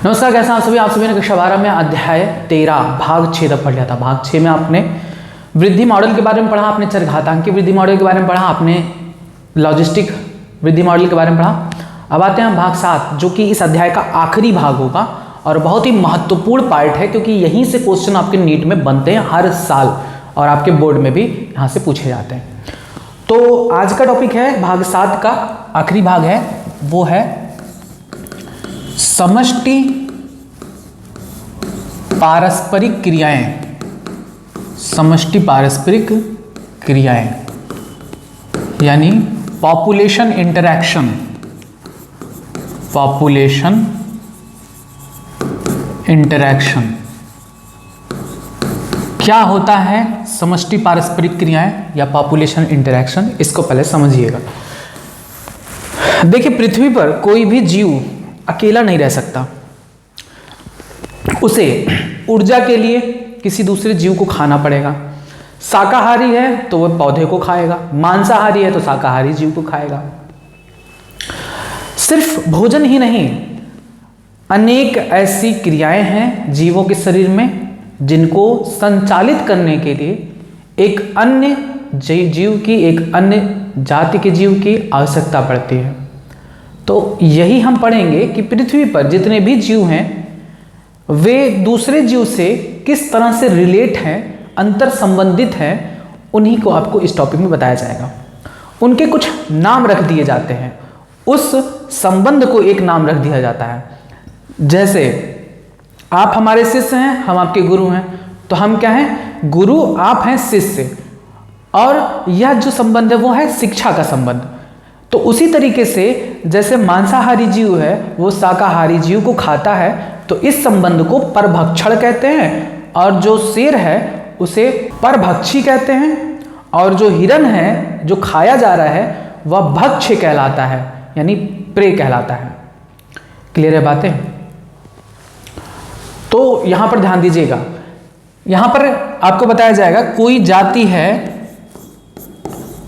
नमस्कार, कैसे आप सभी? आप सभी ने कक्षा 12 में अध्याय 13 भाग 6 तक पढ़ लिया था। भाग 6 में आपने वृद्धि मॉडल के बारे में पढ़ा, आपने चरघातांकी वृद्धि मॉडल के बारे में पढ़ा, आपने लॉजिस्टिक वृद्धि मॉडल के बारे में पढ़ा। अब आते हैं भाग 7, जो कि इस अध्याय का आखिरी भाग होगा और बहुत ही महत्वपूर्ण पार्ट है, क्योंकि यहीं से क्वेश्चन आपके नीट में बनते हैं हर साल और आपके बोर्ड में भी यहाँ से पूछे जाते हैं। तो आज का टॉपिक है भाग 7 का आखिरी भाग है, वो है समष्टि पारस्परिक क्रियाएं। समष्टि पारस्परिक क्रियाएं यानी पॉपुलेशन इंटरैक्शन। पॉपुलेशन इंटरैक्शन क्या होता है? समष्टि पारस्परिक क्रियाएं या पॉपुलेशन इंटरैक्शन, इसको पहले समझिएगा। देखिए, पृथ्वी पर कोई भी जीव अकेला नहीं रह सकता। उसे ऊर्जा के लिए किसी दूसरे जीव को खाना पड़ेगा। शाकाहारी है तो वह पौधे को खाएगा, मांसाहारी है तो शाकाहारी जीव को खाएगा। सिर्फ भोजन ही नहीं, अनेक ऐसी क्रियाएं हैं जीवों के शरीर में जिनको संचालित करने के लिए एक अन्य जीव की, एक अन्य जाति के जीव की आवश्यकता पड़ती है। तो यही हम पढ़ेंगे कि पृथ्वी पर जितने भी जीव हैं वे दूसरे जीव से किस तरह से रिलेट हैं, अंतर संबंधित हैं, उन्हीं को आपको इस टॉपिक में बताया जाएगा। उनके कुछ नाम रख दिए जाते हैं, उस संबंध को एक नाम रख दिया जाता है। जैसे आप हमारे शिष्य हैं, हम आपके गुरु हैं, तो हम क्या हैं? गुरु, आप हैं शिष्य। और यह जो संबंध है वो है शिक्षा का संबंध। तो उसी तरीके से जैसे मांसाहारी जीव है वो शाकाहारी जीव को खाता है, तो इस संबंध को परभक्षण कहते हैं। और जो शेर है उसे परभक्षी कहते हैं, और जो हिरण है जो खाया जा रहा है वह भक्ष्य कहलाता है, यानी प्रे कहलाता है। क्लियर है बातें? तो यहां पर ध्यान दीजिएगा, यहां पर आपको बताया जाएगा कोई जाति है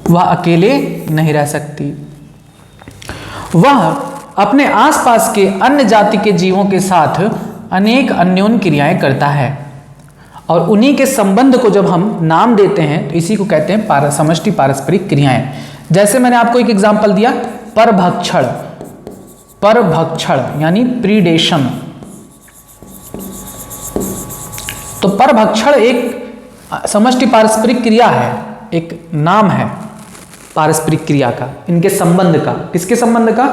वह अकेले नहीं रह सकती, वह अपने आसपास के अन्य जाति के जीवों के साथ अनेक अन्योन्य क्रियाएं करता है। और उन्हीं के संबंध को जब हम नाम देते हैं तो इसी को कहते हैं समष्टि पारस्परिक क्रियाएं। जैसे मैंने आपको एक एग्जांपल दिया, परभक्षण। परभक्षण यानी प्रीडेशन। तो परभक्षण एक समष्टि पारस्परिक क्रिया है, एक नाम है पारस्परिक क्रिया का, इनके संबंध का। किसके संबंध का?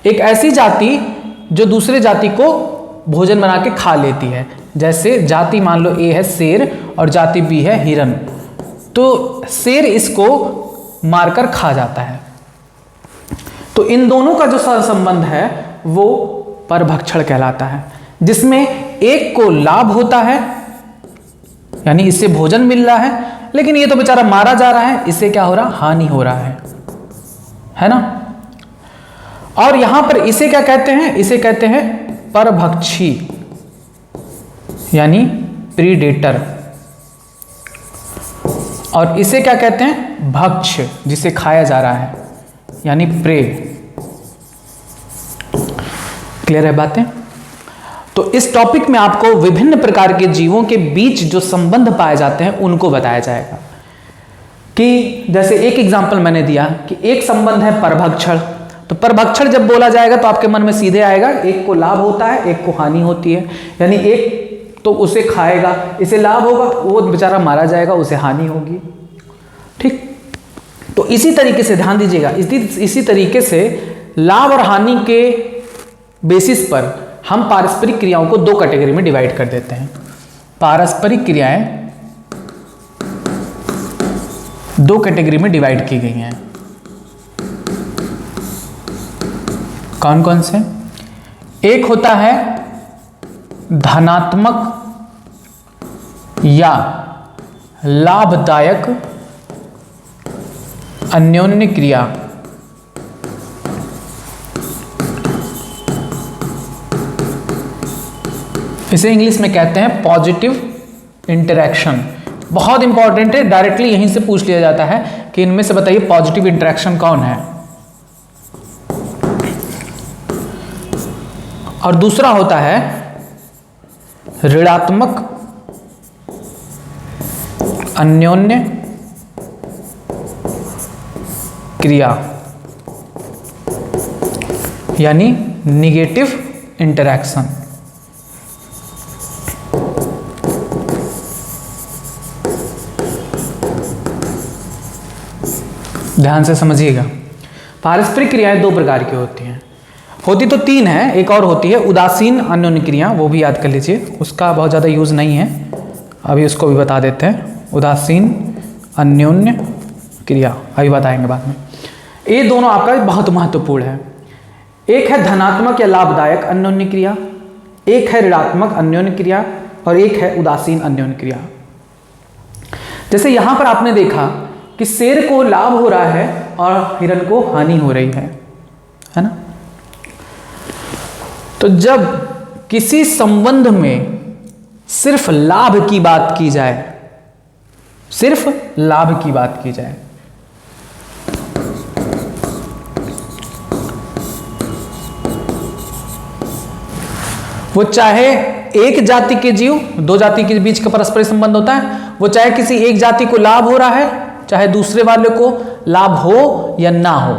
एक ऐसी जाति जो दूसरे जाति को भोजन बना के खा लेती है। जैसे जाति मान लो ए है शेर और जाति बी है हिरण, तो शेर इसको मारकर खा जाता है। तो इन दोनों का जो संबंध है वो परभक्षण कहलाता है, जिसमें एक को लाभ होता है, यानी इससे भोजन मिल रहा है, लेकिन ये तो बेचारा मारा जा रहा है, इससे क्या हो रहा? हानि हो रहा है ना? और यहां पर इसे क्या कहते हैं? इसे कहते हैं परभक्षी, यानी प्रीडेटर। और इसे क्या कहते हैं? भक्ष्य, जिसे खाया जा रहा है, यानी प्रे। क्लियर है बातें? तो इस टॉपिक में आपको विभिन्न प्रकार के जीवों के बीच जो संबंध पाए जाते हैं उनको बताया जाएगा। कि जैसे एक एग्जांपल मैंने दिया कि एक संबंध है परभक्षण। तो परभक्षण जब बोला जाएगा तो आपके मन में सीधे आएगा एक को लाभ होता है, एक को हानि होती है। यानी एक तो उसे खाएगा, इसे लाभ होगा, वो बेचारा मारा जाएगा, उसे हानि होगी। ठीक? तो इसी तरीके से ध्यान दीजिएगा, इसी तरीके से लाभ और हानि के बेसिस पर हम पारस्परिक क्रियाओं को दो कैटेगरी में डिवाइड कर देते हैं। पारस्परिक क्रियाएं दो कैटेगरी में डिवाइड की गई हैं। कौन कौन से? एक होता है धनात्मक या लाभदायक अन्योन्य क्रिया। इसे इंग्लिश में कहते हैं पॉजिटिव इंटरैक्शन। बहुत इंपॉर्टेंट है, डायरेक्टली यहीं से पूछ लिया जाता है कि इनमें से बताइए पॉजिटिव इंटरैक्शन कौन है। और दूसरा होता है ऋणात्मक अन्योन्य क्रिया, यानी निगेटिव इंटरैक्शन। ध्यान से समझिएगा, पारस्परिक क्रियाएं दो प्रकार की होती हैं, होती तो तीन है, एक और होती है उदासीन अन्योन्य क्रिया, वो भी याद कर लीजिए, उसका बहुत ज़्यादा यूज़ नहीं है, अभी उसको भी बता देते हैं। उदासीन अन्योन्य क्रिया अभी बताएंगे बाद में। ये दोनों आपका बहुत महत्वपूर्ण है। एक है धनात्मक या लाभदायक अन्योन्य क्रिया, एक है ऋणात्मक अन्योन्य क्रिया, और एक है उदासीन अन्योन्य क्रिया। जैसे यहां पर आपने देखा कि शेर को लाभ हो रहा है और हिरण को हानि हो रही है ना। तो जब किसी संबंध में सिर्फ लाभ की बात की जाए, सिर्फ लाभ की बात की जाए, वो चाहे एक जाति के जीव, दो जाति के बीच का परस्पर संबंध होता है, वो चाहे किसी एक जाति को लाभ हो रहा है, चाहे दूसरे वाले को लाभ हो या ना हो,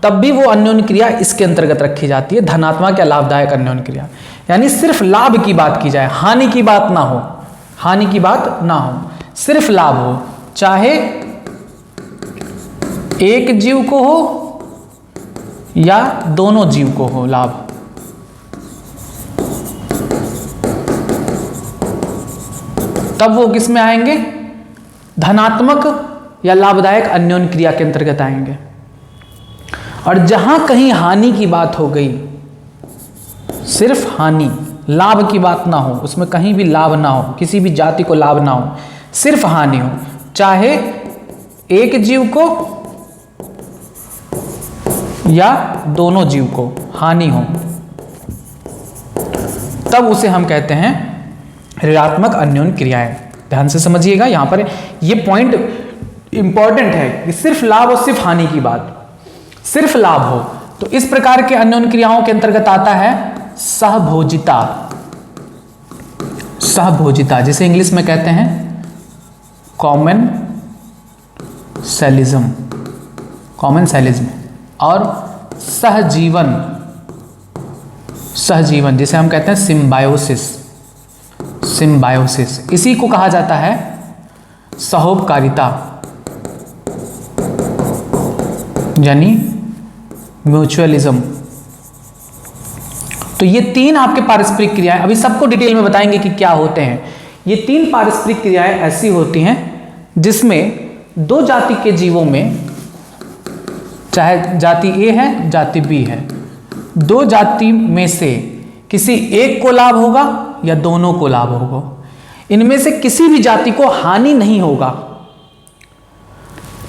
तब भी वो अन्योन्य क्रिया इसके अंतर्गत रखी जाती है, धनात्मक या लाभदायक अन्योन्य क्रिया। यानी सिर्फ लाभ की बात की जाए, हानि की बात ना हो, हानि की बात ना हो, सिर्फ लाभ हो, चाहे एक जीव को हो या दोनों जीव को हो लाभ। तब वो किस में आएंगे? धनात्मक या लाभदायक अन्योन्य क्रिया के अंतर्गत आएंगे। और जहां कहीं हानि की बात हो गई, सिर्फ हानि, लाभ की बात ना हो, उसमें कहीं भी लाभ ना हो, किसी भी जाति को लाभ ना हो, सिर्फ हानि हो, चाहे एक जीव को या दोनों जीव को हानि हो, तब उसे हम कहते हैं ऋणात्मक अन्योन्य क्रियाएं। ध्यान से समझिएगा, यहां पर ये पॉइंट इंपॉर्टेंट है कि सिर्फ लाभ और सिर्फ हानि की बात, सिर्फ लाभ हो तो इस प्रकार के अन्योन्य क्रियाओं के अंतर्गत आता है सहभोजिता। सहभोजिता जिसे इंग्लिश में कहते हैं कॉमन सेलिज्म, कॉमन सेलिज्म। और सहजीवन, सहजीवन जिसे हम कहते हैं सिम्बायोसिस, सिम्बायोसिस, इसी को कहा जाता है सहोपकारिता, यानी म्यूचुअलिज्म। तो ये तीन आपके पारस्परिक क्रियाएं, अभी सबको डिटेल में बताएंगे कि क्या होते हैं। ये तीन पारस्परिक क्रियाएं ऐसी होती हैं जिसमें दो जाति के जीवों में, चाहे जाति ए है जाति बी है, दो जाति में से किसी एक को लाभ होगा या दोनों को लाभ होगा, इनमें से किसी भी जाति को हानि नहीं होगा।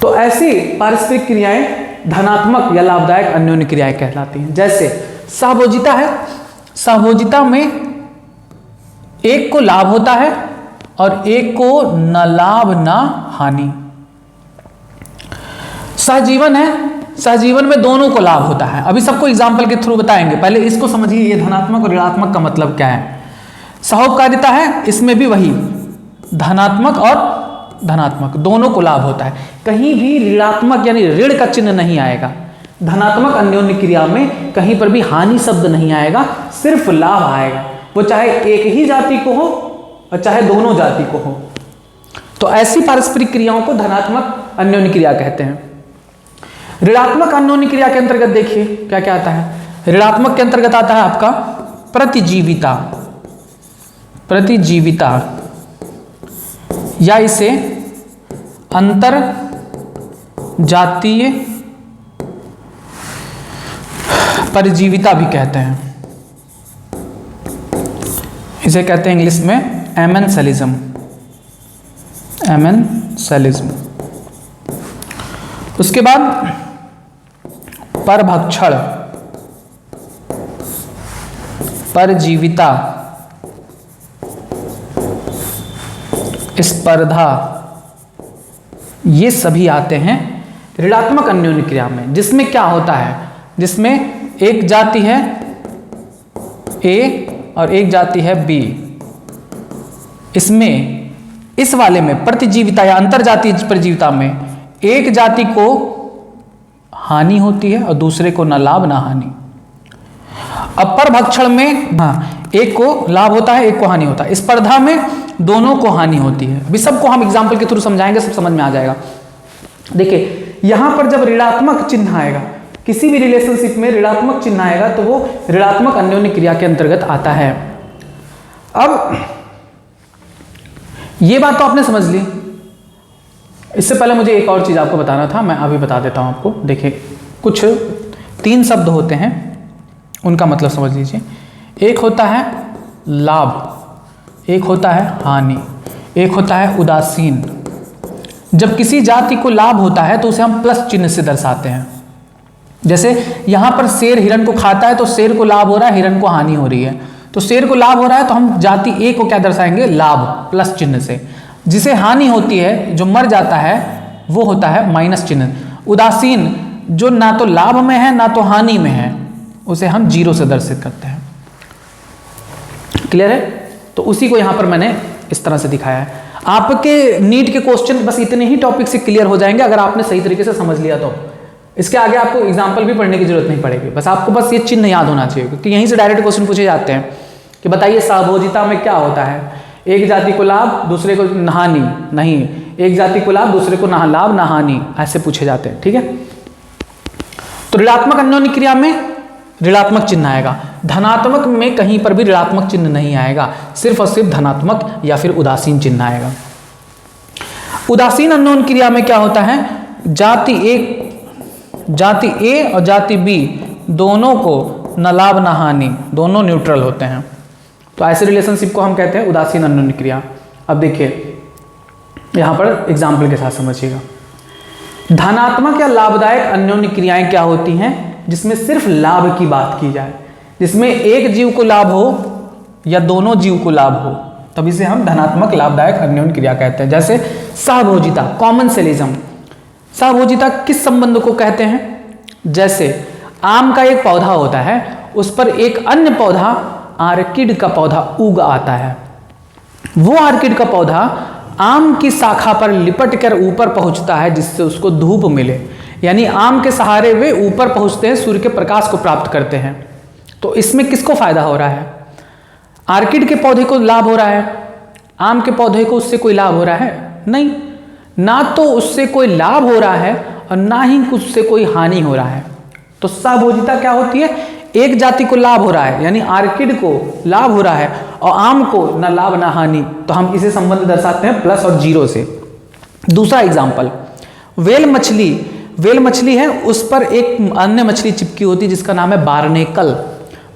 तो ऐसी पारस्परिक क्रियाएं धनात्मक या लाभदायक अन्योन्य क्रियाएं कहलाती हैं। जैसे सहभोजिता है, सहभोजिता में एक को लाभ होता है और एक को न लाभ न हानि। सहजीवन है, सहजीवन में दोनों को लाभ होता है। अभी सबको एग्जाम्पल के थ्रू बताएंगे, पहले इसको समझिए, ये धनात्मक और ऋणात्मक का मतलब क्या है। सहोपकारिता है, इसमें भी वही धनात्मक और धनात्मक दोनों को लाभ होता है, कहीं भी ऋणात्मक यानी ऋण का चिन्ह नहीं आएगा। धनात्मक अन्योन्य क्रिया में कहीं पर भी हानि शब्द नहीं आएगा, सिर्फ लाभ आएगा, वो चाहे एक ही जाति को हो और चाहे दोनों जाति को हो। तो ऐसी पारस्परिक क्रियाओं को धनात्मक अन्योन्य क्रिया कहते हैं। ऋणात्मक अन्योन्य क्रिया के अंतर्गत देखिए क्या क्या आता है। ऋणात्मक के अंतर्गत आता है आपका प्रतिजीविता, प्रतिजीविता या इसे अंतर जातीय परिजीविता भी कहते हैं। इसे कहते हैं इंग्लिश में एमेंसेलिज्म, एमेंसेलिज्म। उसके बाद परभक्षण, परजीविता, स्पर्धा, ये सभी आते हैं ऋणात्मक अन्योन्य क्रिया में। जिसमें क्या होता है, जिसमें एक जाति है, ए और एक जाति है बी। इसमें इस वाले में प्रतिजीविता या अंतरजातीय परजीविता में एक जाति को हानि होती है और दूसरे को ना लाभ ना हानि। अब परभक्षण में एक को लाभ होता है, एक को हानि होता है। स्पर्धा में दोनों को हानि होती है। अभी सबको हम एग्जाम्पल के थ्रू समझाएंगे, सब समझ में आ जाएगा। देखिए यहां पर जब ऋणात्मक चिन्ह आएगा, किसी भी रिलेशनशिप में ऋणात्मक चिन्ह आएगा तो वो ऋणात्मक अन्योन्य क्रिया के अंतर्गत आता है। अब ये बात तो आपने समझ ली। इससे पहले मुझे एक और चीज आपको बताना था, मैं अभी बता देता हूं आपको। देखिए कुछ 3 शब्द होते हैं, उनका मतलब समझ लीजिए। एक होता है लाभ, एक होता है हानि, एक होता है उदासीन। जब किसी जाति को लाभ होता है तो उसे हम प्लस चिन्ह से दर्शाते हैं। जैसे यहां पर शेर हिरण को खाता है तो शेर को लाभ हो रहा है, हिरण को हानि हो रही है। तो शेर को लाभ हो रहा है तो हम जाति ए को क्या दर्शाएंगे, लाभ, प्लस चिन्ह से। जिसे हानि होती है, जो मर जाता है, वो होता है माइनस चिन्ह। उदासीन, जो ना तो लाभ में है ना तो हानि में है, उसे हम 0 से दर्शित करते हैं। क्लियर है? तो उसी को यहां पर मैंने इस तरह से दिखाया है। आपके नीट के क्वेश्चन बस इतने ही टॉपिक से क्लियर हो जाएंगे अगर आपने सही तरीके से समझ लिया तो। इसके आगे आपको एग्जाम्पल भी पढ़ने की जरूरत नहीं पड़ेगी, बस आपको बस ये चिन्ह याद होना चाहिए, क्योंकि यहीं से डायरेक्ट क्वेश्चन पूछे जाते हैं कि बताइए सहभोजिता में क्या होता है। एक जाति को लाभ, दूसरे को हानि नहीं, एक जाति को लाभ, दूसरे को ना लाभ ना हानि, ऐसे पूछे जाते हैं। ठीक है? तो ऋणात्मक अन्योन्य क्रिया में ऋणात्मक चिन्ह आएगा। धनात्मक में कहीं पर भी ऋणात्मक चिन्ह नहीं आएगा, सिर्फ और सिर्फ धनात्मक या फिर उदासीन चिन्ह आएगा। उदासीन अन्योन्य क्रिया में क्या होता है, जाति ए और जाति बी दोनों को न लाभ न हानि, दोनों न्यूट्रल होते हैं। तो ऐसे रिलेशनशिप को हम कहते हैं उदासीन अन्योन्य क्रिया। अब देखिए यहां पर एग्जाम्पल के साथ समझिएगा। धनात्मक या लाभदायक अन्योन्य क्रियाएं क्या होती हैं, जिसमें सिर्फ लाभ की बात की जाए, जिसमें एक जीव को लाभ हो या दोनों जीव को लाभ हो, तब इसे हम धनात्मक लाभदायक अन्योन्य क्रिया कहते हैं। जैसे सहभोजिता, कॉमनसेलिज्म। सहभोजिता किस संबंध को कहते हैं? जैसे आम का एक पौधा होता है, उस पर एक अन्य पौधा आर्किड का पौधा उग आता है। वो आर्किड का पौधा आम की शाखा पर लिपट कर ऊपर पहुंचता है, जिससे उसको धूप मिले, यानी आम के सहारे वे ऊपर पहुंचते हैं, सूर्य के प्रकाश को प्राप्त करते हैं। तो इसमें किसको फायदा हो रहा है? आर्किड के पौधे को लाभ हो रहा है, आम के पौधे को उससे कोई लाभ हो रहा है? नहीं, ना तो उससे कोई लाभ हो रहा है और ना ही उससे कोई हानि हो रहा है। तो सहभोजिता क्या होती है? एक जाति को लाभ हो रहा है, यानी आर्किड को लाभ हो रहा है, और आम को ना लाभ ना हानि, तो हम इसे संबंध दर्शाते हैं प्लस और 0 से। दूसरा एग्जाम्पल, वेल मछली। वेल मछली है, उस पर एक अन्य मछली चिपकी होती है जिसका नाम है बार्नेकल।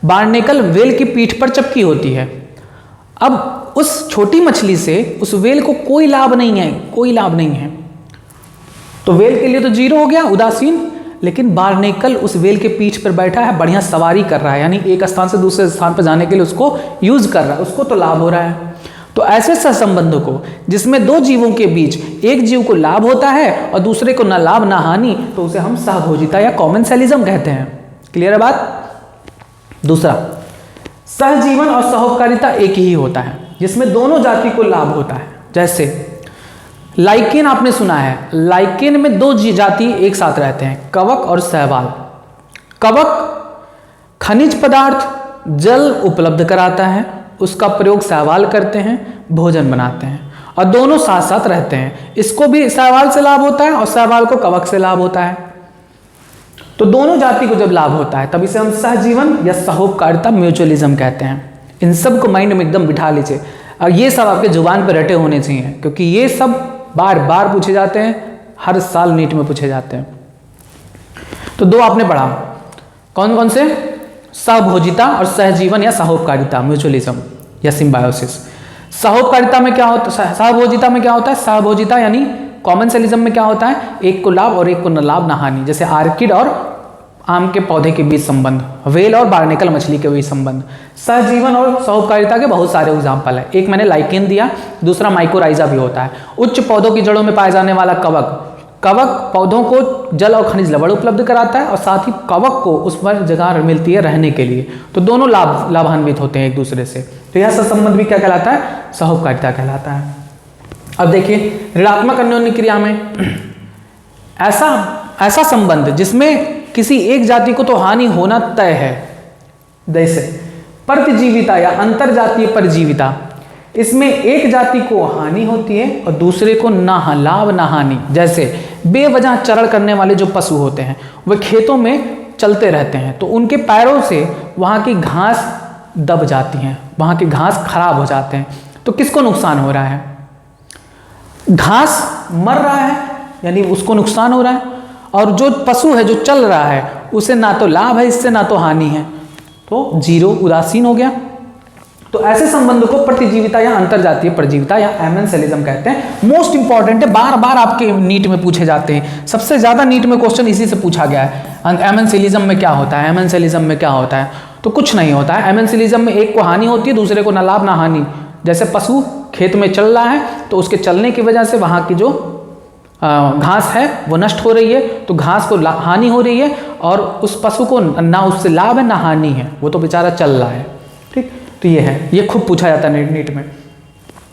बार्नेकल वेल की पीठ पर चिपकी होती है। अब उस छोटी मछली से उस वेल को कोई लाभ नहीं है, कोई लाभ नहीं है, तो वेल के लिए तो 0 हो गया, उदासीन। लेकिन बार्नेकल उस वेल के पीठ पर बैठा है, बढ़िया सवारी कर रहा है, यानी एक स्थान से दूसरे स्थान पर जाने के लिए उसको यूज कर रहा है, उसको तो लाभ हो रहा है। तो ऐसे सहसंबंध को जिसमें 2 जीवों के बीच एक जीव को लाभ होता है और दूसरे को ना लाभ ना हानि, तो उसे हम सहभोजिता या कॉमनसेलिज्म कहते हैं। क्लियर है बात? दूसरा, सहजीवन और सहोपकारिता एक ही होता है, जिसमें दोनों जाति को लाभ होता है। जैसे लाइकेन, आपने सुना है, लाइकेन में 2 जाति एक साथ रहते हैं, कवक और शैवाल। कवक खनिज पदार्थ, जल उपलब्ध कराता है, उसका प्रयोग शैवाल करते हैं, भोजन बनाते हैं, और दोनों साथ साथ रहते हैं। इसको भी शैवाल से लाभ होता है और शैवाल को कवक से लाभ होता है। तो दोनों जाति को जब लाभ होता है तब इसे हम सहजीवन या सहोपकारिता, म्यूचुअलिज्म कहते हैं। इन सब को माइंड में एकदम बिठा लीजिए, और ये सब आपके जुबान पर रटे होने चाहिए, क्योंकि ये सब बार बार पूछे जाते हैं, हर साल नीट में पूछे जाते हैं। तो 2 आपने पढ़ा, कौन कौन से? सहभोजिता और सहजीवन या सहोपकारिता, म्यूचुअलिज्म या सिम्बायोसिस। सहोपकारिता में क्या होता है? सहभोजिता में क्या होता है? सहभोजिता यानी कॉमनसेलिज्म में क्या होता है? एक को लाभ और एक को न लाभ न हानि। जैसे आर्किड और आम के पौधे के बीच संबंध, वेल और बार्नेकल मछली के बीच संबंध। सहजीवन और सहोपकारिता के बहुत सारे एग्जाम्पल है। एक मैंने लाइकेन दिया, दूसरा माइकोराइजा भी होता है। उच्च पौधों की जड़ों में पाए जाने वाला कवक, कवक पौधों को जल और खनिज लवण उपलब्ध कराता है और साथ ही कवक को उस पर जगह मिलती है रहने के लिए। तो दोनों लाभान्वित होते हैं एक दूसरे से। तो यह सहसंबंध भी क्या कहलाता है? सहोपकारिता कहलाता है। अब देखिए ऋणात्मक अन्योन्य क्रिया में ऐसा संबंध जिसमें किसी एक जाति को तो हानि होना तय है, जैसे परजीविता या अंतरजातीय परजीविता, इसमें एक जाति को हानि होती है और दूसरे को ना लाभ ना हानि। जैसे बेवजह चरण करने वाले जो पशु होते हैं वे खेतों में चलते रहते हैं, तो उनके पैरों से वहाँ की घास दब जाती हैं, वहाँ की घास खराब हो जाते हैं। तो किसको नुकसान हो रहा है? घास मर रहा है यानी उसको नुकसान हो रहा है, और जो पशु है जो चल रहा है उसे ना तो लाभ है इससे ना तो हानि है, तो जीरो, उदासीन हो गया। तो ऐसे संबंध को प्रतिजीविता या अंतरजातीय परजीविता या एमेंसेलिज्म कहते हैं। मोस्ट इंपॉर्टेंट है, बार बार आपके नीट में पूछे जाते हैं। सबसे ज्यादा नीट में क्वेश्चन इसी से पूछा गया है, एमेंसेलिज्म में क्या होता है, एमेंसेलिज्म में क्या होता है। तो कुछ नहीं होता है। एमेंसेलिज्म में एक को हानि होती है, दूसरे को ना लाभ ना हानि। जैसे पशु खेत में चल रहा है तो उसके चलने की वजह से वहाँ की जो घास है वो नष्ट हो रही है, तो घास को हानि हो रही है, और उस पशु को ना उससे लाभ है ना हानि है, वो तो बेचारा चल रहा है। ठीक, तो ये है, ये खूब पूछा जाता है नीट में।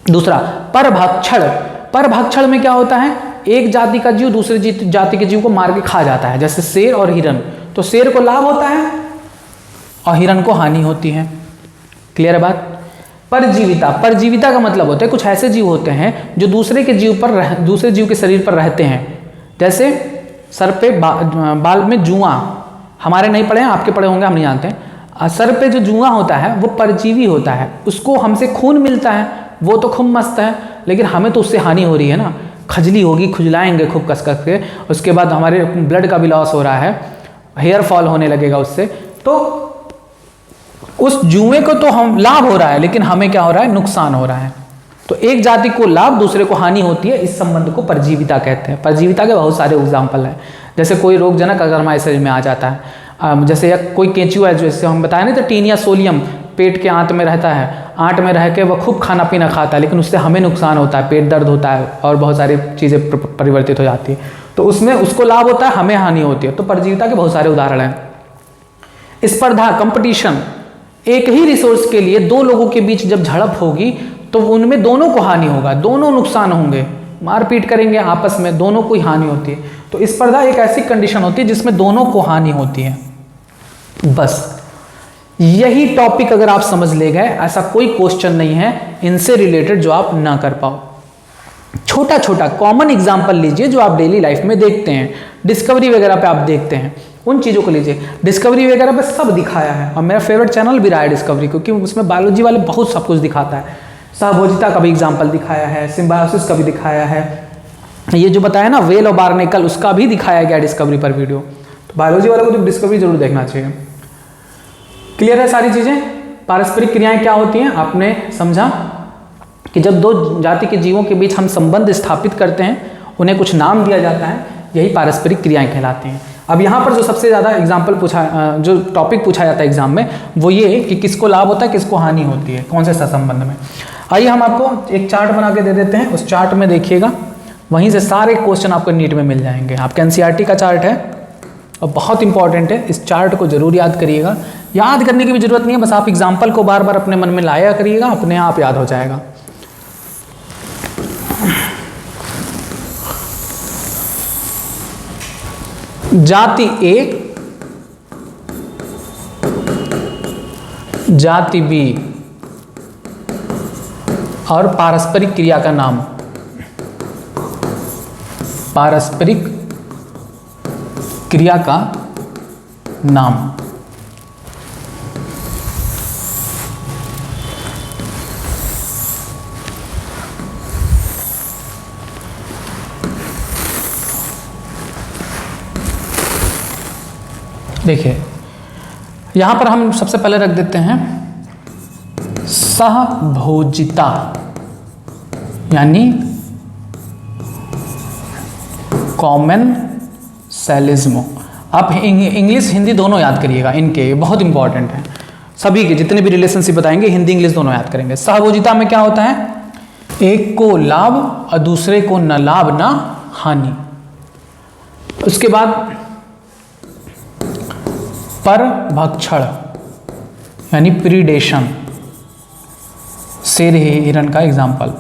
दूसरा परभक्षण। परभक्षण में क्या होता है? एक जाति का जीव दूसरे जाति के जीव को मार के खा जाता है, जैसे शेर और हिरन। तो शेर को लाभ होता है और हिरन को हानि होती है। क्लियर है बात? परजीविता। परजीविता का मतलब होता है कुछ ऐसे जीव होते हैं जो दूसरे जीव के शरीर पर रहते हैं। जैसे सर पे बाल में जुआ, हमारे नहीं पड़े हैं, आपके पड़े होंगे, हम नहीं जानते हैं। सर पे जो जुआ होता है वो परजीवी होता है, उसको हमसे खून मिलता है, वो तो खूब मस्त है, लेकिन हमें तो उससे हानि हो रही है ना। खजली होगी, खुजलाएंगे खूब कस के, उसके बाद हमारे ब्लड का भी लॉस हो रहा है, हेयर फॉल होने लगेगा उससे। तो उस जुए को तो हम लाभ हो रहा है, लेकिन हमें क्या हो रहा है? नुकसान हो रहा है। तो एक जाति को लाभ दूसरे को हानि होती है, इस संबंध को परजीविता कहते हैं। परजीविता के बहुत सारे एग्जाम्पल हैं, जैसे कोई रोगजनक अगर हमारे शरीर में आ जाता है, जैसे कोई केंचुआ है, जैसे हम बताए नहीं तो टीनिया सोलियम पेट के आंत में रहता है, आंत में रह के वह खूब खाना पीना खाता है, लेकिन उससे हमें नुकसान होता है, पेट दर्द होता है और बहुत सारी चीज़ें परिवर्तित हो जाती है। तो उसमें उसको लाभ होता है, हमें हानि होती है। तो परजीविता के बहुत सारे उदाहरण हैं। स्पर्धा, कंपटीशन, एक ही रिसोर्स के लिए दो लोगों के बीच जब झड़प होगी तो उनमें दोनों को हानि होगा, दोनों नुकसान होंगे, मारपीट करेंगे आपस में, दोनों को हानि होती है। तो स्पर्धा एक ऐसी कंडीशन होती है जिसमें दोनों को हानि होती है। बस यही टॉपिक अगर आप समझ ले गए, ऐसा कोई क्वेश्चन नहीं है इनसे रिलेटेड जो आप ना कर पाओ। छोटा छोटा कॉमन एग्जाम्पल लीजिए जो आप डेली लाइफ में देखते हैं, डिस्कवरी वगैरह पे आप देखते हैं, उन चीज़ों को लीजिए। डिस्कवरी वगैरह पे सब दिखाया है, और मेरा फेवरेट चैनल भी रहा है डिस्कवरी, क्योंकि उसमें बायोलॉजी वाले बहुत सब कुछ दिखाता है। सहभोजिता का भी एग्जाम्पल दिखाया है, सिम्बायोसिस का भी दिखाया है, ये जो बताया ना वेल और बार्नेकल, उसका भी दिखाया गया डिस्कवरी पर वीडियो। तो बायोलॉजी वालों को तो डिस्कवरी जरूर देखना चाहिए। क्लियर है सारी चीज़ें? पारस्परिक क्रियाएं क्या होती हैं आपने समझा कि जब दो जाति के जीवों के बीच हम संबंध स्थापित करते हैं, उन्हें कुछ नाम दिया जाता है, यही पारस्परिक क्रियाएं कहलाती हैं। अब यहाँ पर जो सबसे ज़्यादा एग्जाम्पल पूछा, जो टॉपिक पूछा जाता है एग्जाम में, वो ये कि किसको लाभ होता है, किसको हानि होती है, कौन से सहसंबंध में। आइए हम आपको एक चार्ट बना के दे देते हैं, उस चार्ट में देखिएगा, वहीं से सारे क्वेश्चन आपको नीट में मिल जाएंगे। आपके एनसीईआरटी का चार्ट है और बहुत इंपॉर्टेंट है, इस चार्ट को जरूर याद करिएगा। याद करने की भी जरूरत नहीं है, बस आप एग्जाम्पल को बार बार अपने मन में लाया करिएगा, अपने आप याद हो जाएगा। जाति ए, जाति बी और पारस्परिक क्रिया का नाम। पारस्परिक क्रिया का नाम। देखिए यहां पर हम सबसे पहले रख देते हैं सहभोजिता, यानी कॉमेंसेलिज्म। आप इंग्लिश हिंदी दोनों याद करिएगा, इनके बहुत इंपॉर्टेंट है। सभी के जितने भी रिलेशनशिप बताएंगे हिंदी इंग्लिश दोनों याद करेंगे। सहभोजिता में क्या होता है? एक को लाभ और दूसरे को न लाभ न हानि। उसके बाद परभक्षण यानी प्रीडेशन, शेर हिरण का एग्जाम्पल।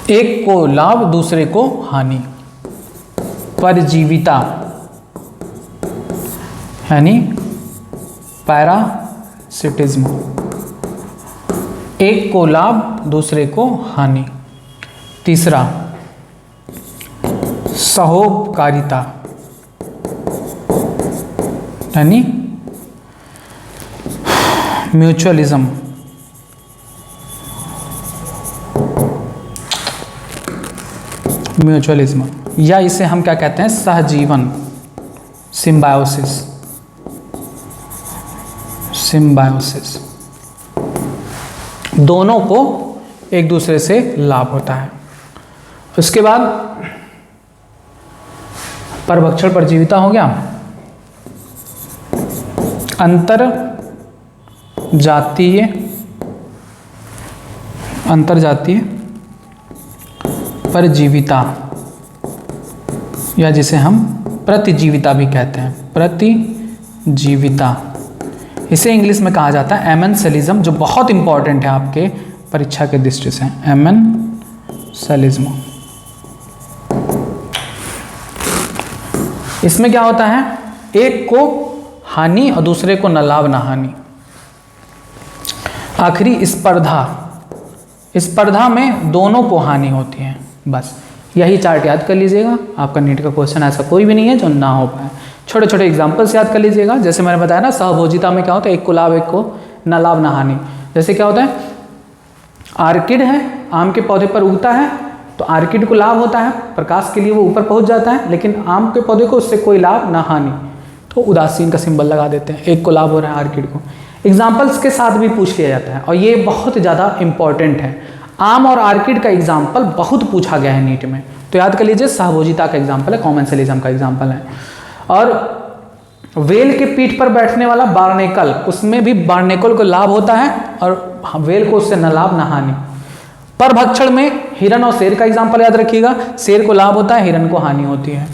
एक को लाभ दूसरे को हानि। परजीविता यानी पैरासिटिज्म, एक को लाभ दूसरे को हानि। तीसरा सहोपकारिता यानी म्यूचुअलिज्म, या इसे हम क्या कहते हैं, सहजीवन, सिम्बायोसिस। दोनों को एक दूसरे से लाभ होता है। उसके बाद परभक्षण परजीविता हो गया। अंतर जातीय परजीविता, या जिसे हम प्रतिजीविता भी कहते हैं, प्रतिजीविता। इसे इंग्लिश में कहा जाता है एमेंसेलिज्म, जो बहुत इंपॉर्टेंट है आपके परीक्षा के दृष्टि से। एमेंसेलिज्म, इसमें क्या होता है, एक को हानि और दूसरे को न लाभ न हानि। आखिरी स्पर्धा में दोनों को हानि होती है। बस यही चार्ट याद कर लीजिएगा, आपका नीट का क्वेश्चन ऐसा कोई भी नहीं है जो ना हो पाए। छोटे छोटे एग्जाम्पल्स याद कर लीजिएगा। जैसे मैंने बताया ना, सहभोजिता में क्या होता है, एक को लाभ एक को न लाभ न हानि। जैसे क्या होता है, आर्किड है, आम के पौधे पर उगता है, तो आर्किड को लाभ होता है, प्रकाश के लिए वो ऊपर पहुंच जाता है, लेकिन आम के पौधे को उससे कोई लाभ ना हानि, तो उदासीन का सिंबल लगा देते हैं। एक को लाभ हो रहा है आर्किड को। एग्जाम्पल्स के साथ भी पूछ लिया जाता है और ये बहुत ज़्यादा इंपॉर्टेंट है। आम और आर्किड का एग्जाम्पल बहुत पूछा गया है नीट में, तो याद कर लीजिए। सहभोजिता का एग्जाम्पल है, कॉमेंसलिज्म का एग्जाम्पल है। और वेल के पीठ पर बैठने वाला बार्नेकल, उसमें भी बार्नेकल को लाभ होता है और वेल को उससे न लाभ न हानि। परभक्षण में हिरन और शेर का एग्जाम्पल याद रखिएगा, शेर को लाभ होता है, हिरन को हानि होती है।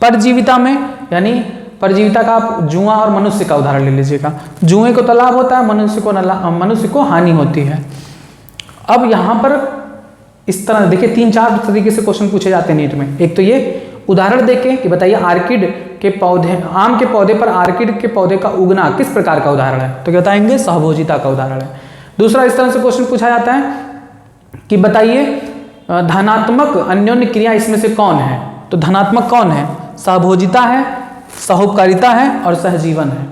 परजीविता में, यानी परजीविता का आप जुआ और मनुष्य का उदाहरण ले लीजिएगा। जुए को तो लाभ होता है, मनुष्य को हानि होती है। अब यहाँ पर इस तरह देखिए, 3-4 तरीके से क्वेश्चन पूछे जाते हैं नीट में। एक तो ये उदाहरण देके कि बताइए आर्किड के पौधे, आम के पौधे पर आर्किड के पौधे का उगना किस प्रकार का उदाहरण है, तो क्या बताएंगे, सहभोजिता का उदाहरण है। दूसरा इस तरह से क्वेश्चन पूछा जाता है कि बताइए धनात्मक अन्योन्य क्रिया इसमें से कौन है, तो धनात्मक कौन है, सहभोजिता है, सहोपकारिता है और सहजीवन है।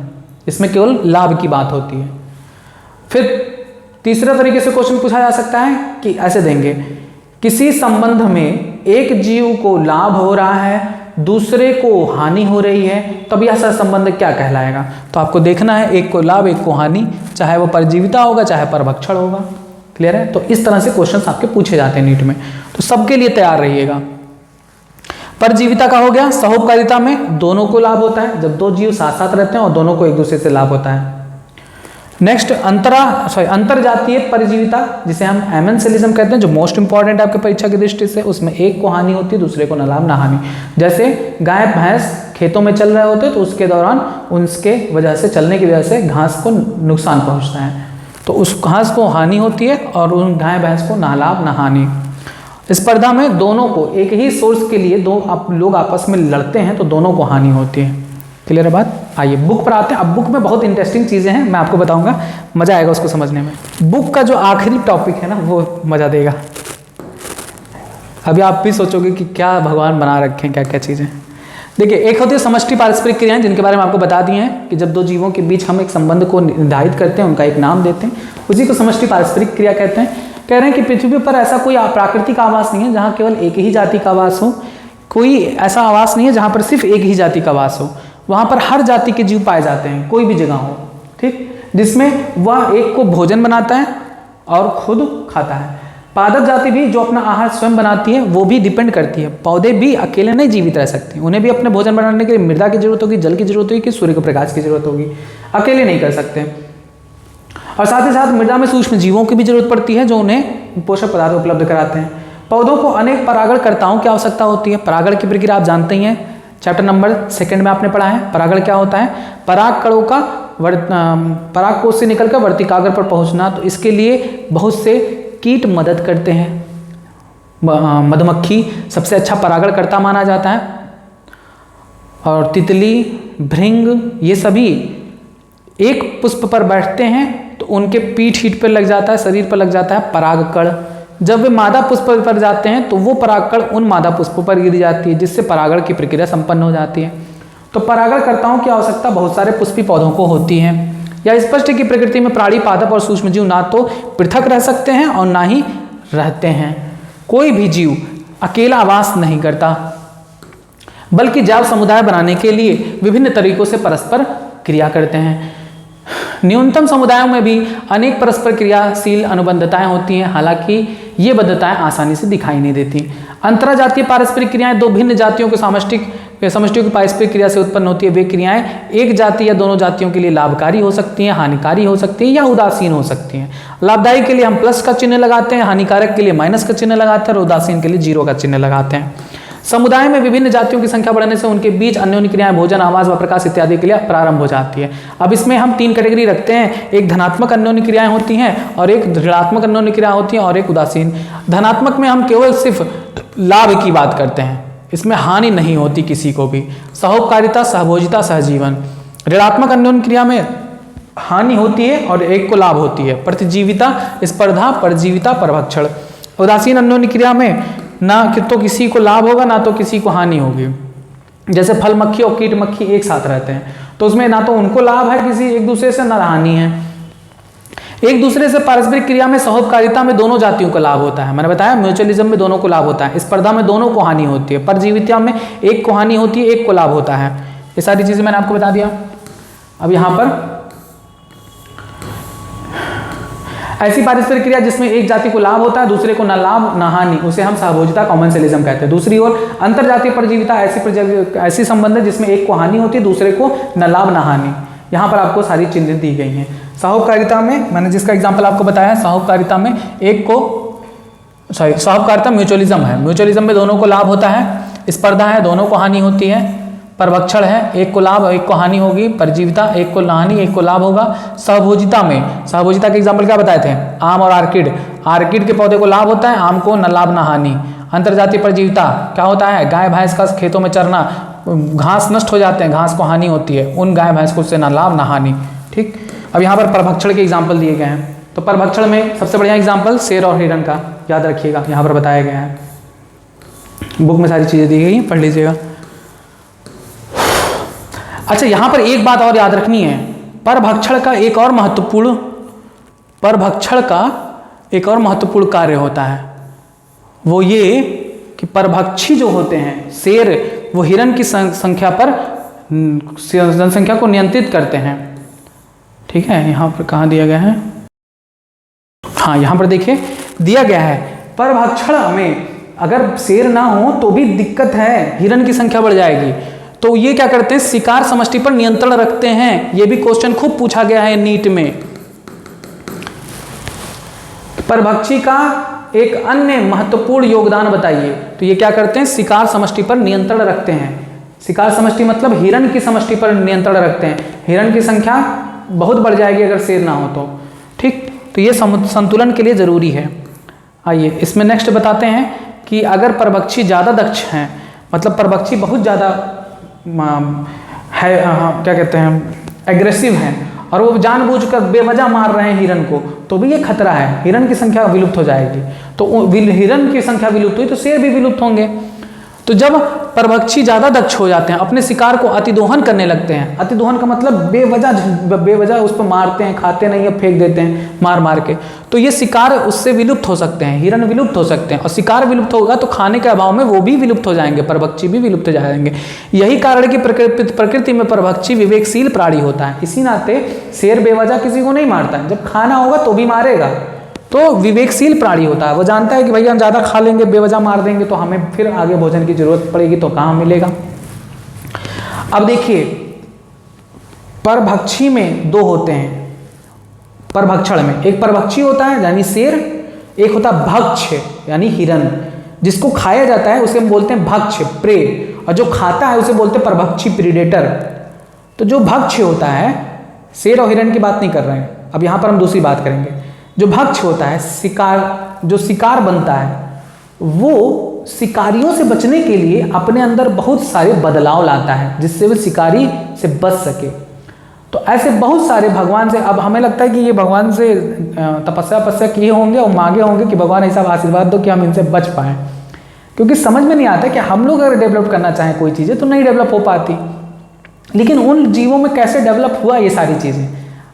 इसमें केवल लाभ की बात होती है। फिर तीसरा तरीके से क्वेश्चन पूछा जा सकता है कि ऐसे देंगे, किसी संबंध में एक जीव को लाभ हो रहा है, दूसरे को हानि हो रही है, तब यह संबंध क्या कहलाएगा। तो आपको देखना है, एक को लाभ एक को हानि, चाहे वो परजीविता होगा चाहे परभक्षण होगा। क्लियर है। तो इस तरह से क्वेश्चंस आपके पूछे जाते हैं नीट में, तो सबके लिए तैयार रहिएगा। परजीविता का हो गया। सहोपकारिता में दोनों को लाभ होता है, जब दो जीव साथ साथ रहते हैं और दोनों को एक दूसरे से लाभ होता है। नेक्स्ट अंतरजातीय परजीविता, जिसे हम एमेंसेलिज्म कहते हैं, जो मोस्ट इंपॉर्टेंट है आपके परीक्षा की दृष्टि से। उसमें एक को हानि होती है, दूसरे को न लाभ न हानि। जैसे गाय भैंस खेतों में चल रहे होते हैं, तो उसके दौरान उनके वजह से, चलने की वजह से घास को नुकसान पहुंचता है, तो उस घास को हानि होती है और उन गाय भैंस को ना लाभ न हानि। स्पर्धा में दोनों को, एक ही सोर्स के लिए दो लोग आपस में लड़ते हैं, तो दोनों को हानि होती है। क्लियर है बात। आइए बुक पर आते हैं। अब बुक में बहुत इंटरेस्टिंग चीज़ें हैं, मैं आपको बताऊंगा, मज़ा आएगा उसको समझने में। बुक का जो आखिरी टॉपिक है ना, वो मज़ा देगा। अभी आप भी सोचोगे कि क्या भगवान बना रखे हैं, क्या क्या चीज़ें। देखिए, एक होती है समष्टि पारस्परिक क्रियाएं, जिनके बारे में आपको बता दिए हैं कि जब दो जीवों के बीच हम एक संबंध को निर्धारित करते हैं, उनका एक नाम देते हैं, उसी को समष्टि पारस्परिक क्रिया कहते हैं। कह रहे हैं कि पृथ्वी पर ऐसा कोई प्राकृतिक आवास नहीं है जहाँ केवल एक ही जाति का आवास हो। कोई ऐसा आवास नहीं है जहाँ पर सिर्फ एक ही जाति का वास हो। वहाँ पर हर जाति के जीव पाए जाते हैं, कोई भी जगह हो, ठीक, जिसमें वह एक को भोजन बनाता है और खुद खाता है। पादप जाति भी जो अपना आहार स्वयं बनाती है, वो भी डिपेंड करती है। पौधे भी अकेले नहीं जीवित रह सकते, उन्हें भी अपने भोजन बनाने के लिए मृदा की जरूरत होगी, जल की जरूरत होगी, कि सूर्य के प्रकाश की जरूरत होगी। अकेले नहीं कर सकते। और साथ ही साथ मृदा में सूक्ष्म जीवों की भी जरूरत पड़ती है, जो उन्हें पोषक पदार्थ उपलब्ध कराते हैं। पौधों को अनेक परागणकर्ताओं की आवश्यकता होती है। परागण की प्रक्रिया आप जानते ही हैं, चैप्टर नंबर 2 में आपने पढ़ा है। परागण क्या होता है? पराग कणों का पराग कोश से निकलकर वर्तिकाग्र पर पहुंचना। तो इसके लिए बहुत से कीट मदद करते हैं। मधुमक्खी सबसे अच्छा परागणकर्ता माना जाता है, और तितली, भृंग, ये सभी एक पुष्प पर बैठते हैं तो उनके पीठ पर लग जाता है, शरीर पर लग जाता है परागकण। जब वे मादा पुष्प पर जाते हैं तो वो परागकण उन मादा पुष्पों पर गिर जाती है, जिससे परागण की प्रक्रिया संपन्न हो जाती है। तो परागणकर्ताओं की आवश्यकता बहुत सारे पुष्पी पौधों को होती है। यह स्पष्ट है कि प्रकृति में प्राणी, पादप और सूक्ष्मजीव ना तो पृथक रह सकते हैं और ना ही रहते हैं। कोई भी जीव अकेला आवास नहीं करता, बल्कि जैव समुदाय बनाने के लिए विभिन्न तरीकों से परस्पर क्रिया करते हैं। न्यूनतम समुदायों में भी अनेक परस्पर क्रियाशील अनुबंधताएं होती हैं, हालांकि ये बद्धताएं आसानी से दिखाई नहीं देती। अंतरजातीय पारस्परिक क्रियाएं दो भिन्न जातियों के समष्टियों की पारस्परिक क्रिया से उत्पन्न होती है। वे क्रियाएं एक जाति या दोनों जातियों के लिए लाभकारी हो सकती हैं, हानिकारी हो सकती हैं या उदासीन हो सकती हैं। लाभदायी के लिए हम प्लस का चिन्ह लगाते हैं, हानिकारक के लिए माइनस का चिन्ह लगाते हैं और उदासीन के लिए 0 का चिन्ह लगाते हैं। समुदाय में विभिन्न जातियों की संख्या बढ़ने से उनके बीच अन्योन्य क्रियाएं भोजन, आवास व प्रकाश इत्यादि के लिए प्रारंभ हो जाती है। अब इसमें हम 3 कैटेगरी रखते हैं, एक धनात्मक अन्योन्य क्रियाएं होती हैं और एक ऋणात्मक अन्योन्य क्रिया होती हैं और एक उदासीन। धनात्मक में हम केवल सिर्फ लाभ की बात करते हैं, इसमें हानि नहीं होती किसी को भी। सहोपकारिता, सहभोजिता, सहजीवन। ऋणात्मक अन्योन्य क्रिया में हानि होती है और एक को लाभ होती है, प्रतिजीविता, स्पर्धा, परजीविता, परभक्षण। उदासीन अन्योन्य क्रिया में ना तो किसी को लाभ होगा ना तो किसी को हानि होगी। जैसे फल मक्खी और कीट मक्खी एक साथ रहते हैं तो उसमें ना तो उनको लाभ है किसी एक दूसरे से, ना हानि है। एक दूसरे से पारस्परिक क्रिया में सहोपकारिता में दोनों जातियों को लाभ होता है, मैंने बताया। म्यूचुअलिज्म में दोनों को लाभ होता है। स्पर्धा में दोनों को हानि होती है। परजीविता में एक को हानि होती है, एक को लाभ होता है। ये सारी चीजें मैंने आपको बता दिया। अब यहां पर ऐसी पारस्परिक क्रिया जिसमें एक जाति को लाभ होता है, दूसरे को ना लाभ ना हानि, उसे हम सहभोजिता, कॉमेंसलिज्म कहते हैं। दूसरी ओर अंतरजातीय परजीविता ऐसी संबंध है जिसमें एक को हानि होती है, दूसरे को न लाभ ना हानि। यहाँ पर आपको सारी चिन्ह दी गई हैं। सहोपकारिता में मैंने जिसका एग्जाम्पल आपको बताया, सहोपकारिता में सहोपकारिता म्यूचुअलिज्म है। म्यूचुअलिज्म में दोनों को लाभ होता है। स्पर्धा है, दोनों को हानि होती है। परभक्षण है, एक को लाभ एक को हानि होगी। परजीविता, एक को हानि एक को लाभ होगा। सहभोजिता में, सहभोजिता के एग्जाम्पल क्या बताए थे? आम और आर्किड। आर्किड के पौधे को लाभ होता है, आम को न लाभ न हानि। अंतरजातीय परजीविता क्या होता है? गाय भैंस का खेतों में चरना, घास नष्ट हो जाते हैं, घास को हानि होती है, उन गाय भैंस को उससे न लाभ न हानि। ठीक। अब यहाँ पर परभक्षण के एग्जाम्पल दिए गए हैं। तो परभक्षण में सबसे बढ़िया एग्जाम्पल शेर और हिरण का याद रखिएगा, यहाँ पर बताया गया है। बुक में सारी चीजें दी गई हैं, पढ़ लीजिएगा। अच्छा, यहां पर एक बात और याद रखनी है। परभक्षण का एक और महत्वपूर्ण कार्य होता है, वो ये कि परभक्षी जो होते हैं, शेर, वो हिरण की संख्या पर जनसंख्या को नियंत्रित करते हैं। ठीक है, यहां पर कहाँ दिया गया है? हाँ, यहां पर देखिए दिया गया है। परभक्षण में अगर शेर ना हो तो भी दिक्कत है, हिरण की संख्या बढ़ जाएगी। तो ये क्या करते हैं? शिकार समष्टि पर नियंत्रण रखते हैं। ये भी क्वेश्चन खूब पूछा गया है नीट में। परभक्षी का एक अन्य महत्वपूर्ण योगदान बताइए। तो ये क्या करते हैं? शिकार समष्टि पर नियंत्रण रखते हैं। शिकार समष्टि मतलब हिरण की समष्टि पर नियंत्रण रखते हैं। हिरण की संख्या बहुत बढ़ जाएगी अगर शेर ना हो तो। ठीक, तो ये संतुलन के लिए जरूरी है। आइए इसमें नेक्स्ट बताते हैं कि अगर परभक्षी ज्यादा दक्ष हैं, मतलब परभक्षी बहुत ज्यादा है, क्या कहते हैं, एग्रेसिव हैं और वो जानबूझकर बेवजह मार रहे हैं हिरण को, तो भी ये खतरा है, हिरण की संख्या विलुप्त हो जाएगी। तो हिरण की संख्या विलुप्त हुई तो शेर भी विलुप्त होंगे। तो जब परभक्षी ज्यादा दक्ष हो जाते हैं, अपने शिकार को अतिदोहन करने लगते हैं। अतिदोहन का मतलब बेवजह उस पर मारते हैं, खाते नहीं है, फेंक देते हैं मार मार के, तो ये शिकार उससे विलुप्त हो सकते हैं, हिरण विलुप्त हो सकते हैं। और शिकार विलुप्त होगा तो खाने के अभाव में वो भी विलुप्त हो जाएंगे, परभक्षी भी विलुप्त हो जाएंगे। यही कारण कि प्रकृति में परभक्षी विवेकशील प्राणी होता है। इसी नाते शेर बेवजह किसी को नहीं मारता है, जब खाना होगा तो भी मारेगा। तो विवेकशील प्राणी होता है, वो जानता है कि भैया हम ज़्यादा खा लेंगे, बेवजह मार देंगे तो हमें फिर आगे भोजन की जरूरत पड़ेगी, तो कहाँ मिलेगा। अब देखिए, परभक्षी में 2 होते हैं। परभक्षण में एक परभक्षी होता है यानी शेर, एक होता है भक्ष यानी हिरण। जिसको खाया जाता है उसे हम बोलते हैं भक्ष, प्रे, और जो खाता है उसे बोलते हैं परभक्षी, प्रीडेटर। तो जो भक्ष होता है, शेर और हिरण की बात नहीं कर रहे हैं, अब यहाँ पर हम दूसरी बात करेंगे। जो भक्ष होता है, शिकार, जो शिकार बनता है, वो शिकारियों से बचने के लिए अपने अंदर बहुत सारे बदलाव लाता है जिससे वो शिकारी से बच सके। तो ऐसे बहुत सारे भगवान से, अब हमें लगता है कि ये भगवान से तपस्या किए होंगे और मांगे होंगे कि भगवान ऐसा आशीर्वाद दो कि हम इनसे बच पाएँ, क्योंकि समझ में नहीं आता कि हम लोग अगर डेवलप करना चाहें कोई चीज़ें तो नहीं डेवलप हो पाती, लेकिन उन जीवों में कैसे डेवलप हुआ ये सारी चीज़ें।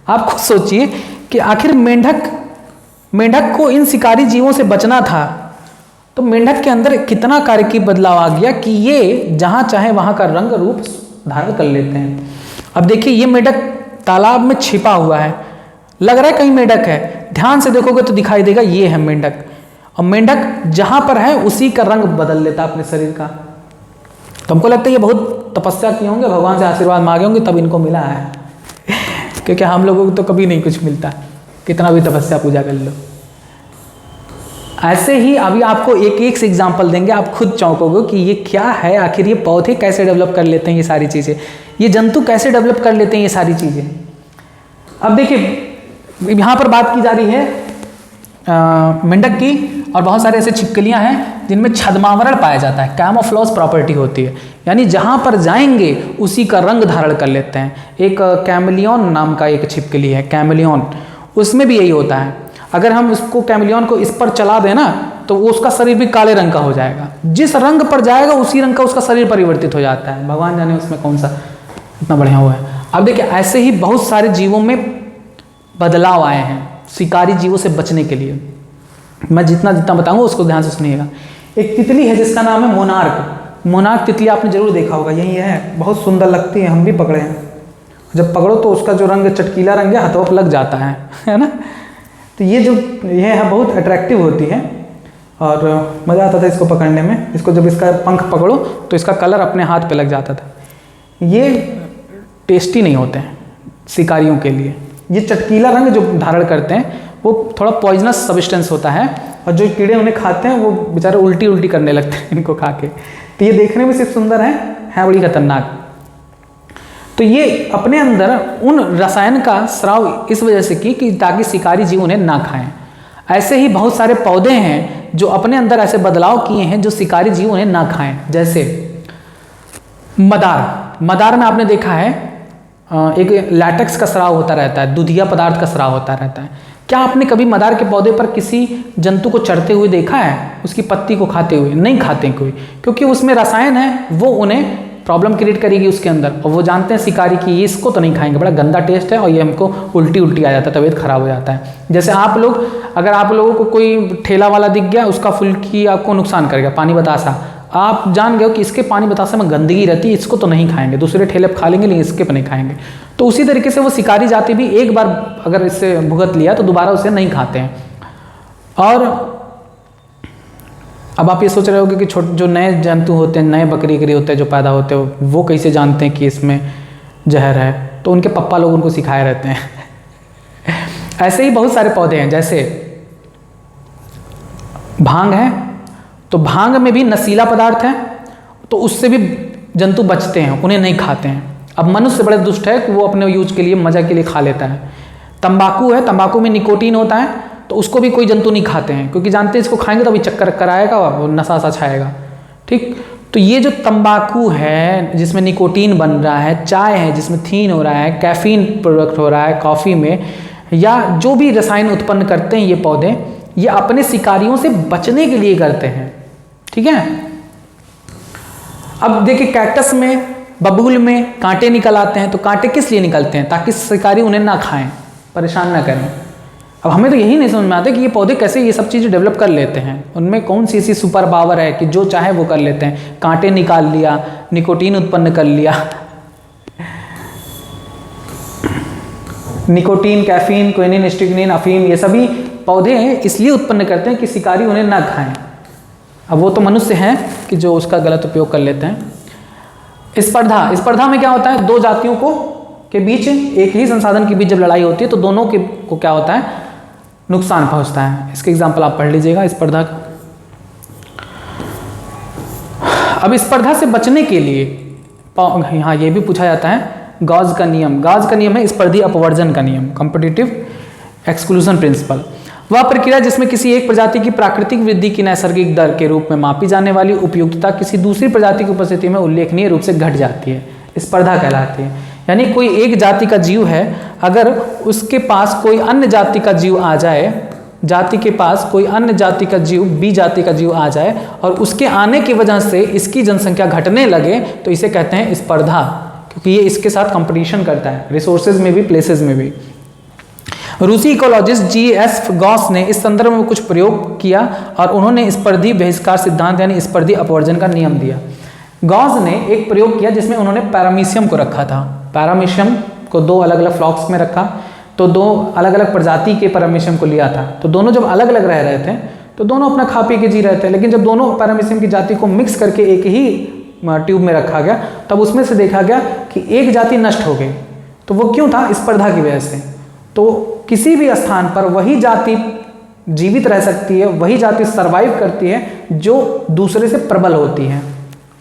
आप खुद सोचिए कि आखिर मेंढक को इन शिकारी जीवों से बचना था, तो मेंढक के अंदर कितना कार्य की बदलाव आ गया कि ये जहाँ चाहे वहाँ का रंग रूप धारण कर लेते हैं। अब देखिए, ये मेंढक तालाब में छिपा हुआ है, लग रहा है कहीं मेंढक है, ध्यान से देखोगे तो दिखाई देगा ये है मेंढक, और मेंढक जहाँ पर है उसी का रंग बदल लेता है अपने शरीर का। तो हमको लगता है ये बहुत तपस्या किए होंगे, भगवान से आशीर्वाद मांगे होंगे तब इनको मिला है क्योंकि हम लोगों को तो कभी नहीं कुछ मिलता, कितना भी तपस्या पूजा कर लो। ऐसे ही अभी आपको एक एक से एग्जाम्पल देंगे, आप खुद चौंकोगे कि ये क्या है, आखिर ये पौधे कैसे डेवलप कर लेते हैं ये सारी चीज़ें, ये जंतु कैसे डेवलप कर लेते हैं ये सारी चीज़ें। अब देखिए, यहाँ पर बात की जा रही है मेंढक की, और बहुत सारे ऐसे छिपकलियाँ हैं जिनमें छद्मावरण पाया जाता है, कैमोफ्लेज प्रॉपर्टी होती है, यानी जहाँ पर जाएंगे उसी का रंग धारण कर लेते हैं। एक कैमलियन नाम का एक छिपकली है, कैमलियन, उसमें भी यही होता है। अगर हम उसको कैमलियन को इस पर चला दें ना तो वो उसका शरीर भी काले रंग का हो जाएगा, जिस रंग पर जाएगा उसी रंग का उसका शरीर परिवर्तित हो जाता है। भगवान जाने उसमें कौन सा इतना बढ़िया हुआ है। अब देखिए, ऐसे ही बहुत सारे जीवों में बदलाव आए हैं शिकारी जीवों से बचने के लिए। मैं जितना बताऊंगा उसको ध्यान से सुनिएगा। एक तितली है जिसका नाम है मोनार्क। मोनार्क तितली आपने जरूर देखा होगा, यही है, बहुत सुंदर लगती है, हम भी पकड़े हैं। जब पकड़ो तो उसका जो रंग चटकीला रंग है, हाथों पर लग जाता है ना। तो ये है बहुत अट्रैक्टिव होती है और मज़ा आता था इसको पकड़ने में। इसको जब इसका पंख पकड़ो तो इसका कलर अपने हाथ पे लग जाता था। ये टेस्टी नहीं होते हैं शिकारियों के लिए। ये चटकीला रंग जो धारण करते हैं वो थोड़ा पॉइजनस सब्सटेंस होता है, और जो कीड़े उन्हें खाते हैं वो बेचारे उल्टी करने लगते हैं इनको खा के। तो ये देखने में सिर्फ सुंदर है बड़ी खतरनाक। तो ये अपने अंदर उन रसायन का स्राव इस वजह से कि ताकि शिकारी जीव उन्हें ना खाएं। ऐसे ही बहुत सारे पौधे हैं जो अपने अंदर ऐसे बदलाव किए हैं जो शिकारी जीव उन्हें ना खाएं। जैसे मदार में आपने देखा है एक लैटेक्स का स्राव होता रहता है, दूधिया पदार्थ का स्राव होता रहता है। क्या आपने कभी मदार के पौधे पर किसी जंतु को चढ़ते हुए देखा है, उसकी पत्ती को खाते हुए? नहीं खाते कोई, क्योंकि उसमें रसायन है, वो उन्हें प्रॉब्लम क्रिएट करेगी उसके अंदर, और वो जानते हैं शिकारी कि ये इसको तो नहीं खाएंगे, बड़ा गंदा टेस्ट है और ये हमको उल्टी आ जाता है, तबीयत खराब हो जाता है। जैसे आप लोग, अगर आप लोगों को कोई ठेला वाला दिख गया, उसका फुल्की आपको नुकसान करेगा, पानी बतासा, आप जान गए कि इसके पानी बतासे में गंदगी रहती है, इसको तो नहीं खाएंगे, दूसरे ठेले पर खा लेंगे लेकिन इसके पर नहीं खाएंगे। तो उसी तरीके से वो शिकारी जाति भी एक बार अगर इससे भुगत लिया तो दोबारा उसे नहीं खाते हैं। और अब आप ये सोच रहे होगे कि जो नए जंतु होते हैं, नए बकरी होते हैं जो पैदा होते हैं, वो कैसे जानते हैं कि इसमें जहर है? तो उनके पप्पा लोग उनको सिखाए रहते हैं। ऐसे ही बहुत सारे पौधे हैं, जैसे भांग है, तो भांग में भी नशीला पदार्थ है, तो उससे भी जंतु बचते हैं, उन्हें नहीं खाते हैं। अब मनुष्य बड़े दुष्ट है कि वो अपने यूज के लिए, मजा के लिए खा लेता है। तंबाकू है, तंबाकू में निकोटीन होता है, तो उसको भी कोई जंतु नहीं खाते हैं, क्योंकि जानते हैं इसको खाएंगे तो अभी चक्कर आएगा और नशा सा छाएगा। ठीक, तो ये जो तंबाकू है जिसमें निकोटीन बन रहा है, चाय है जिसमें थीन हो रहा है, कैफीन प्रोडक्ट हो रहा है कॉफ़ी में, या जो भी रसायन उत्पन्न करते हैं ये पौधे, ये अपने शिकारियों से बचने के लिए करते हैं। ठीक है। अब देखिए, कैक्टस में, बबूल में कांटे निकल आते हैं, तो कांटे किस लिए निकलते हैं? ताकि शिकारी उन्हें ना खाएं, परेशान ना करें। अब हमें तो यही नहीं समझ में आता कि ये पौधे कैसे ये सब चीज़ें डेवलप कर लेते हैं, उनमें कौन सी ऐसी सुपर पावर है कि जो चाहे वो कर लेते हैं। कांटे निकाल लिया, निकोटीन उत्पन्न कर लिया। निकोटीन, कैफीन, क्विनिन, स्ट्रिक्निन, अफीम, ये सभी पौधे इसलिए उत्पन्न करते हैं कि शिकारी उन्हें ना खाएं। अब वो तो मनुष्य हैं कि जो उसका गलत उपयोग कर लेते हैं। स्पर्धा में क्या होता है? दो जातियों के बीच, एक ही संसाधन के बीच जब लड़ाई होती है तो दोनों को क्या होता है? नुकसान पहुंचता है। इसके एग्जाम्पल आप पढ़ लीजिएगा स्पर्धा का। अब स्पर्धा से बचने के लिए यहाँ ये भी पूछा जाता है गॉस का नियम। गॉस का नियम है स्पर्धी अपवर्जन का नियम, कॉम्पिटिटिव एक्सक्लूजन प्रिंसिपल। वह प्रक्रिया जिसमें किसी एक प्रजाति की प्राकृतिक वृद्धि की नैसर्गिक दर के रूप में मापी जाने वाली उपयुक्तता किसी दूसरी प्रजाति की उपस्थिति में उल्लेखनीय रूप से घट जाती है, स्पर्धा कहलाती है। यानी कोई एक जाति का जीव है, अगर उसके पास कोई अन्य जाति का जीव आ जाए, जाति के पास कोई अन्य जाति का जीव, बी जाति का जीव आ जाए और उसके आने की वजह से इसकी जनसंख्या घटने लगे, तो इसे कहते हैं स्पर्धा, क्योंकि ये इसके साथ कंपटीशन करता है, रिसोर्सेज में भी, प्लेसेस में भी। रूसी इकोलॉजिस्ट G.S. गॉस ने इस संदर्भ में कुछ प्रयोग किया और उन्होंने स्पर्धी बहिष्कार सिद्धांत यानी स्पर्धी अपवर्जन का नियम दिया। गॉस ने एक प्रयोग किया जिसमें उन्होंने पैरामीशियम को रखा था। पैरामीशियम को दो अलग अलग फ्लॉक्स में रखा, तो दो अलग अलग प्रजाति के पैरामीशियम को लिया था। तो दोनों जब अलग अलग रह रहे थे तो दोनों अपना खा पी के जी रहे थे, लेकिन जब दोनों पैरामीशियम की जाति को मिक्स करके एक ही ट्यूब में रखा गया, तब उसमें से देखा गया कि एक जाति नष्ट हो गई। तो वो क्यों था? स्पर्धा की वजह से। तो किसी भी स्थान पर वही जाति जीवित रह सकती है, वही जाति सरवाइव करती है जो दूसरे से प्रबल होती है।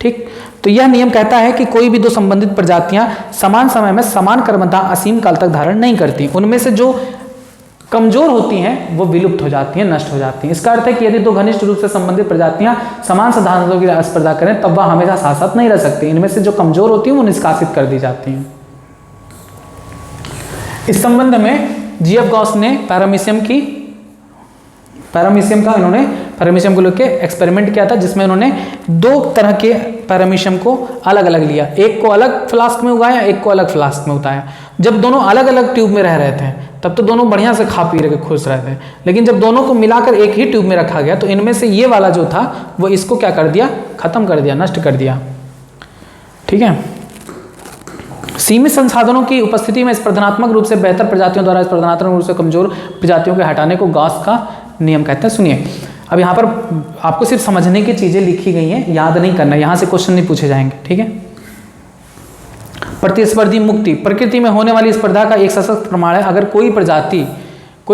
ठीक, तो यह नियम कहता है कि कोई भी दो संबंधित प्रजातियां समान समय में समान कर्मता असीम काल तक धारण नहीं करती। उनमें से जो कमजोर होती हैं वो विलुप्त हो जाती हैं, नष्ट हो जाती हैं। इसका अर्थ है कि यदि दो घनिष्ठ रूप से संबंधित प्रजातियां समान सिद्धांतों की स्पर्धा करें तब वह हमेशा साथ साथ नहीं रह सकती। इनमें से जो कमजोर होती हैं वो निष्कासित कर दी जाती हैं। इस संबंध में G.F. गॉस ने पैरामीशियम को लेकर एक्सपेरिमेंट किया था, जिसमें उन्होंने दो तरह के पैरामीशियम को अलग अलग लिया। एक को अलग फ्लास्क में उगाया, एक को अलग फ्लास्क में उताया। जब दोनों अलग अलग ट्यूब में रह रहे थे तब तो दोनों बढ़िया से खा पी रहे, खुश रहे थे, लेकिन जब दोनों को मिलाकर एक ही ट्यूब में रखा गया तो इनमें से ये वाला जो था वो इसको क्या कर दिया? खत्म कर दिया, नष्ट कर दिया। ठीक है। सीमित संसाधनों की उपस्थिति में स्पर्धात्मक रूप से बेहतर प्रजातियों द्वारा स्पर्धात्मक रूप से कमजोर प्रजातियों के हटाने को गॉस का नियम कहते हैं। सुनिए, अब यहाँ पर आपको सिर्फ समझने की चीजें लिखी गई हैं, याद नहीं करना, यहाँ से क्वेश्चन नहीं पूछे जाएंगे। ठीक है। प्रतिस्पर्धी मुक्ति प्रकृति में होने वाली स्पर्धा का एक सशक्त प्रमाण है। अगर कोई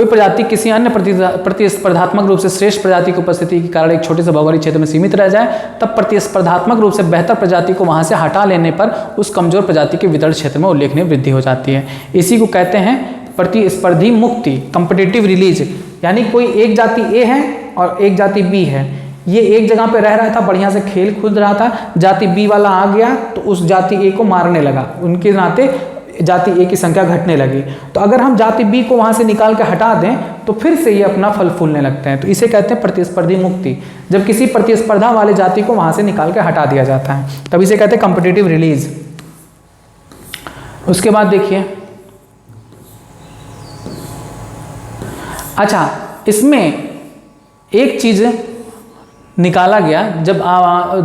प्रजाति किसी अन्य प्रतिस्पर्धात्मक रूप से श्रेष्ठ प्रजाति की उपस्थिति के कारण एक छोटे से भौगोलिक क्षेत्र में सीमित रह जाए, तब प्रतिस्पर्धात्मक रूप से बेहतर प्रजाति को वहां से हटा लेने पर उस कमजोर प्रजाति के वितरण क्षेत्र में उल्लेखनीय वृद्धि हो जाती है। इसी को कहते हैं प्रतिस्पर्धी मुक्ति, कॉम्पिटिटिव रिलीज। यानी कोई एक जाति ए है और एक जाति बी है, ये एक जगह पे रह रहा था, बढ़िया से खेल कूद रहा था, जाति बी वाला आ गया तो उस जाति ए को मारने लगा, उनके नाते जाति ए की संख्या घटने लगी। तो अगर हम जाति बी को वहां से निकाल के हटा दें तो फिर से ये अपना फल फूलने लगते हैं। तो इसे कहते हैं प्रतिस्पर्धी मुक्ति, जब किसी प्रतिस्पर्धा वाले जाति को वहां से निकाल के हटा दिया जाता है, तब इसे कहते हैं कॉम्पिटिटिव रिलीज। उसके बाद देखिए, अच्छा, इसमें एक चीज निकाला गया, जब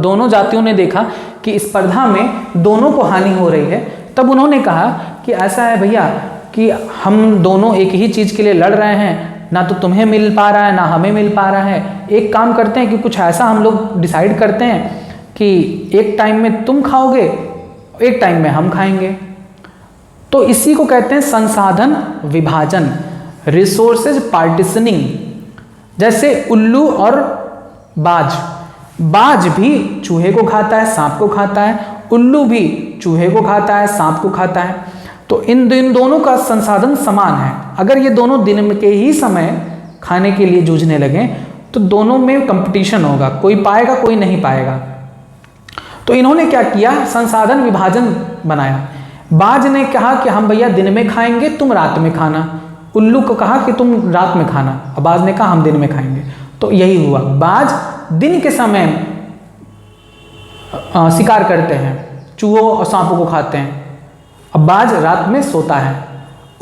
दोनों जातियों ने देखा कि स्पर्धा में दोनों को हानि हो रही है, तब उन्होंने कहा कि ऐसा है भैया कि हम दोनों एक ही चीज के लिए लड़ रहे हैं, ना तो तुम्हें मिल पा रहा है ना हमें मिल पा रहा है। एक काम करते हैं कि कुछ ऐसा हम लोग डिसाइड करते हैं कि एक टाइम में तुम खाओगे, एक टाइम में हम खाएंगे। तो इसी को कहते हैं संसाधन विभाजन, रिसोर्सेज पार्टीशनिंग। जैसे उल्लू और बाज भी चूहे को खाता है, सांप को खाता है, उल्लू भी चूहे को खाता है, सांप को खाता है। तो इन दोनों का संसाधन समान है। अगर ये दोनों दिन के ही समय खाने के लिए जूझने लगे तो दोनों में कंपटीशन होगा, कोई पाएगा कोई नहीं पाएगा। तो इन्होंने क्या किया, संसाधन विभाजन बनाया। बाज ने कहा कि हम भैया दिन में खाएंगे, तुम रात में खाना। उल्लू को कहा कि तुम रात में खाना, और बाज ने कहा हम दिन में खाएंगे। तो यही हुआ, बाज दिन के समय शिकार करते हैं, चूहों और सांपों को खाते हैं। अब बाज रात में सोता है,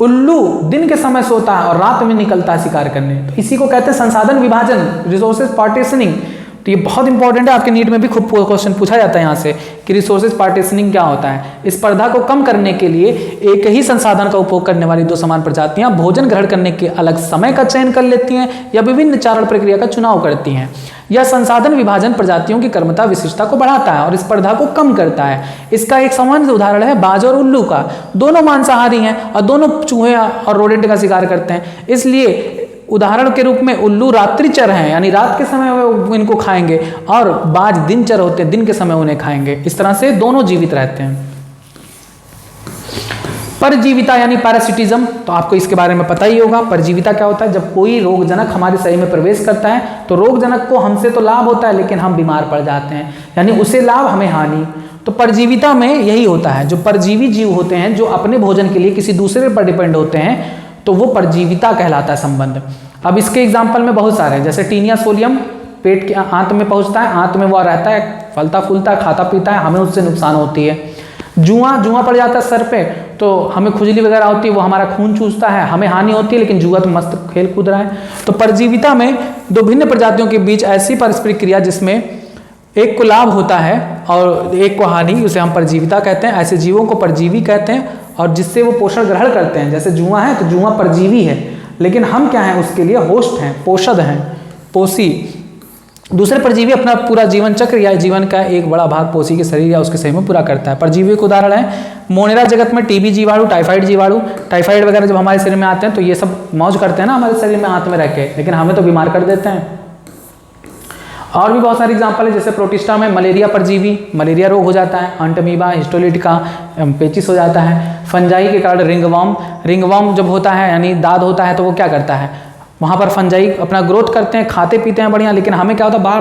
उल्लू दिन के समय सोता है और रात में निकलता है शिकार करने। तो इसी को कहते हैं संसाधन विभाजन, रिसोर्सेज पार्टीशनिंग। तो ये बहुत इंपॉर्टेंट है, आपके नीट में भी खूब क्वेश्चन पूछा जाता है यहाँ से कि रिसोर्सेज पार्टीशनिंग क्या होता है। स्पर्धा को कम करने के लिए एक ही संसाधन का उपभोग करने वाली दो समान प्रजातियां भोजन ग्रहण करने के अलग समय का चयन कर लेती हैं या विभिन्न चारण प्रक्रिया का चुनाव करती हैं। यह संसाधन विभाजन प्रजातियों की कर्मता विशिष्टता को बढ़ाता है और स्पर्धा को कम करता है। इसका एक सामान्य उदाहरण है बाज और उल्लू का। दोनों मांसाहारी हैं और दोनों चूहे और रोडेंट का शिकार करते हैं, इसलिए उदाहरण के रूप में उल्लू रात्रिचर हैं, यानी रात के समय वो इनको खाएंगे, और बाज दिनचर होते हैं, दिन के समय उन्हें खाएंगे। इस तरह से दोनों जीवित रहते हैं। परजीविता यानी पैरासिटिज्म, तो आपको इसके बारे में पता ही होगा। परजीविता क्या होता है? जब कोई रोगजनक हमारे शरीर में प्रवेश करता है तो रोगजनक को हमसे तो लाभ होता है, लेकिन हम बीमार पड़ जाते हैं, यानी उसे लाभ हमें हानि। तो परजीविता में यही होता है। जो परजीवी जीव होते हैं, जो अपने भोजन के लिए किसी दूसरे पर डिपेंड होते हैं, तो वो परजीविता कहलाता है संबंध। अब इसके एग्जाम्पल में बहुत सारे हैं, जैसे टीनिया सोलियम पेट के आंत में पहुंचता है, आंत में वो रहता है, फलता फूलता है, खाता पीता है, हमें उससे नुकसान होती है। जुआ पड़ जाता है सर पे तो हमें खुजली वगैरह होती है, वो हमारा खून चूसता है, हमें हानि होती है, लेकिन जुआ तो मस्त खेल कूद रहा है। तो परजीविता में दो भिन्न प्रजातियों के बीच ऐसी पारस्परिक क्रिया जिसमें एक को लाभ होता है और एक को हानि, उसे हम परजीविता कहते हैं। ऐसे जीवों को परजीवी कहते हैं, और जिससे वो पोषण ग्रहण करते हैं। जैसे जुआ है तो जुआ परजीवी है, लेकिन हम क्या हैं? उसके लिए होस्ट हैं, पोषद हैं, पोषी। दूसरे परजीवी अपना पूरा जीवन चक्र या जीवन का एक बड़ा भाग पोषी के शरीर या उसके शरीर में पूरा करता है। परजीवी के उदाहरण है मोनेरा जगत में टीबी जीवाणु, टाइफाइड जीवाणु। टाइफाइड वगैरह जब हमारे शरीर में आते हैं तो ये सब मौज करते हैं ना हमारे शरीर में हाथ में रख के, लेकिन हमें तो बीमार कर देते हैं। और भी बहुत सारे एग्जाम्पल है, जैसे प्रोटिस्टा में मलेरिया परजीवी, मलेरिया रोग हो जाता है। अंटमीबा, हिस्टोलिटिका, पेचिस हो जाता है। फंजाई के कारण रिंगवर्म जब होता है, यानी दाद होता है, तो वो क्या करता है? वहाँ पर फंजाई अपना ग्रोथ करते हैं, खाते पीते हैं बढ़िया, लेकिन हमें क्या होता है? बार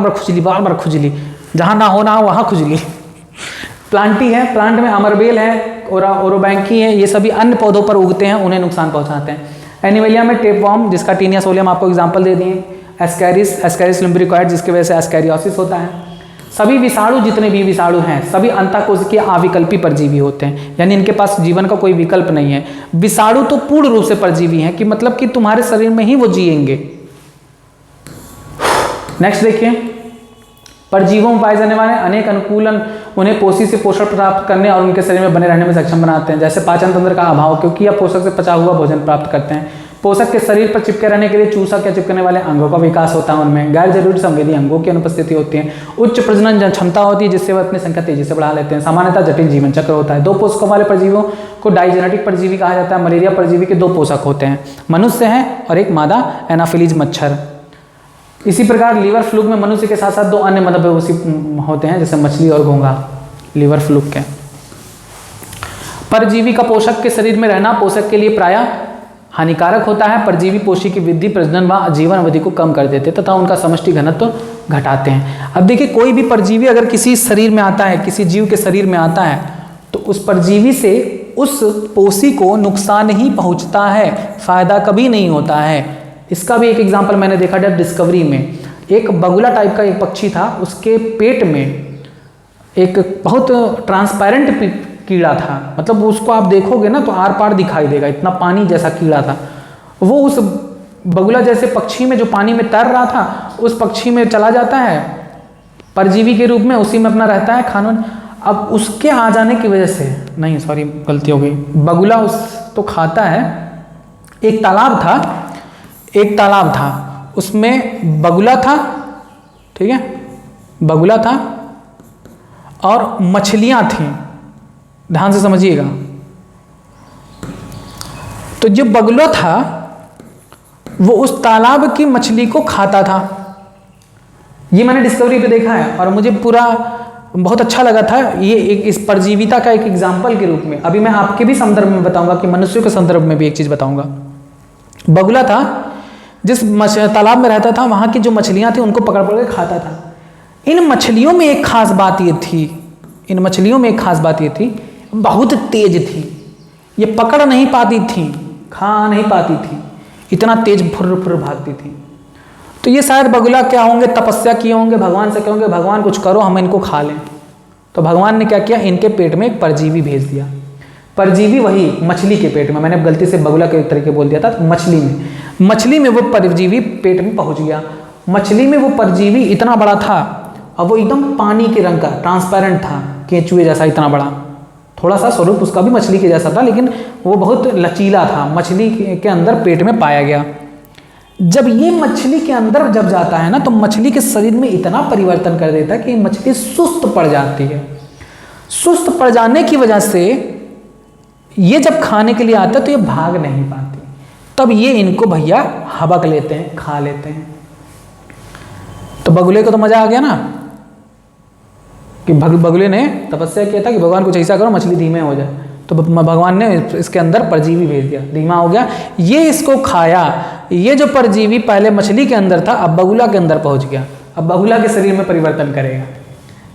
बार खुजली, जहाँ ना हो वहाँ खुजली। प्लांटी है, प्लांट में अमरबेल है, ओरोबैंकी है, ये सभी अन्य पौधों पर उगते हैं, उन्हें नुकसान पहुँचाते हैं। एनिमेलिया में टेपवर्म, जिसका टीनिया सोलियम आपको एग्जाम्पल दे दिए। एस्कैरिस लुम्ब्रिकॉइड, जिसकी वजह से एस्कैरियोसिस होता है। सभी विषाणु, जितने भी विषाणु हैं, सभी अंतःकोशिकीय अविकल्पी परजीवी होते हैं, यानी इनके पास जीवन का कोई विकल्प नहीं है। विषाणु तो पूर्ण रूप से परजीवी हैं, कि मतलब कि तुम्हारे शरीर में ही वो जिएंगे। नेक्स्ट देखिए, परजीवों में पाए जाने वाले अनेक अनुकूलन उन्हें पोषी से पोषण प्राप्त करने और उनके शरीर में बने रहने में सक्षम बनाते हैं। जैसे पाचन तंत्र का अभाव, क्योंकि यह पोषक से पचा हुआ भोजन प्राप्त करते हैं। पोषक के शरीर पर चिपके रहने के लिए चूसक या चिपकने वाले अंगों का विकास होता है। उनमें गैर जरूरी संवेदी अंगों की अनुपस्थिति होती है। उच्च प्रजनन क्षमता होती है, जिससे वह अपनी संख्या तेजी से बढ़ा लेते हैं। सामान्यतः जटिल जीवन चक्र होता है। दो पोषकों वाले परजीवियों को डाइजेनेटिक परजीवी कहा जाता है। मलेरिया परजीवी के दो पोषक होते हैं, मनुष्य हैं और एक मादा एनाफिलीज मच्छर। इसी प्रकार लीवर फ्लूक में मनुष्य के साथ साथ दो अन्य मदबेहोशी होते हैं, जैसे मछली और घोंघा, लीवर फ्लूक के। परजीवी का पोषक के शरीर में रहना पोषक के लिए प्रायः हानिकारक होता है। परजीवी पोषी की वृद्धि, प्रजनन व जीवन अवधि को कम कर देते तथा उनका समष्टि घनत्व घटाते हैं। अब देखिए, कोई भी परजीवी अगर किसी शरीर में आता है, किसी जीव के शरीर में आता है, तो उस परजीवी से उस पोषी को नुकसान ही पहुंचता है, फायदा कभी नहीं होता है। इसका भी एक एग्जाम्पल मैंने देखा था डिस्कवरी में। एक बगुला टाइप का एक पक्षी था, उसके पेट में एक बहुत ट्रांसपेरेंट कीड़ा था, मतलब उसको आप देखोगे ना तो आर पार दिखाई देगा, इतना पानी जैसा कीड़ा था। वो उस बगुला जैसे पक्षी में, जो पानी में तैर रहा था, उस पक्षी में चला जाता है परजीवी के रूप में, उसी में अपना रहता है खाना। अब उसके आ जाने की वजह से, नहीं सॉरी गलती हो गई, बगुला उस तो खाता है। एक तालाब था, उसमें बगुला था, ठीक है, बगुला था और मछलियां थीं। ध्यान से समझिएगा। तो जो बगुला था वो उस तालाब की मछली को खाता था। ये मैंने डिस्कवरी पे देखा है और मुझे पूरा बहुत अच्छा लगा था। ये एक इस परजीविता का एक एग्जाम्पल के रूप में अभी मैं आपके भी संदर्भ में बताऊंगा कि मनुष्यों के संदर्भ में भी एक चीज बताऊंगा। बगुला था, जिस तालाब में रहता था, वहां की जो मछलियां थी उनको पकड़ पकड़ के खाता था। इन मछलियों में एक खास बात ये थी, बहुत तेज थी, ये पकड़ नहीं पाती थी, खा नहीं पाती थी, इतना तेज फुर्र फुर्र भागती थी। तो ये शायद बगुला क्या होंगे, तपस्या किए होंगे, भगवान से कहोगे भगवान कुछ करो, हम इनको खा लें। तो भगवान ने क्या किया, इनके पेट में एक परजीवी भेज दिया। परजीवी वही मछली के पेट में, मैंने गलती से बगुला के तरीके बोल दिया था, मछली में वो परजीवी पेट में पहुंच गया। मछली में वो परजीवी इतना बड़ा था और वो एकदम पानी के रंग का ट्रांसपेरेंट था, केंचुए जैसा इतना बड़ा। थोड़ा सा स्वरूप उसका भी मछली के जैसा था, लेकिन वो बहुत लचीला था, मछली के अंदर पेट में पाया गया। जब ये मछली के अंदर जब जाता है ना, तो मछली के शरीर में इतना परिवर्तन कर देता है कि मछली सुस्त पड़ जाती है। सुस्त पड़ जाने की वजह से ये जब खाने के लिए आता है तो ये भाग नहीं पाती। तब ये इनको भैया हबक लेते हैं, खा लेते हैं। तो बगुले को तो मजा आ गया ना कि बगुले ने तपस्या किया था कि भगवान कुछ ऐसा करो मछली धीमे हो जाए, तो भगवान ने इसके अंदर परजीवी भेज दिया, धीमा हो गया। ये इसको खाया, ये जो परजीवी पहले मछली के अंदर था अब बगुला के अंदर पहुंच गया, अब बगुला के शरीर में परिवर्तन करेगा।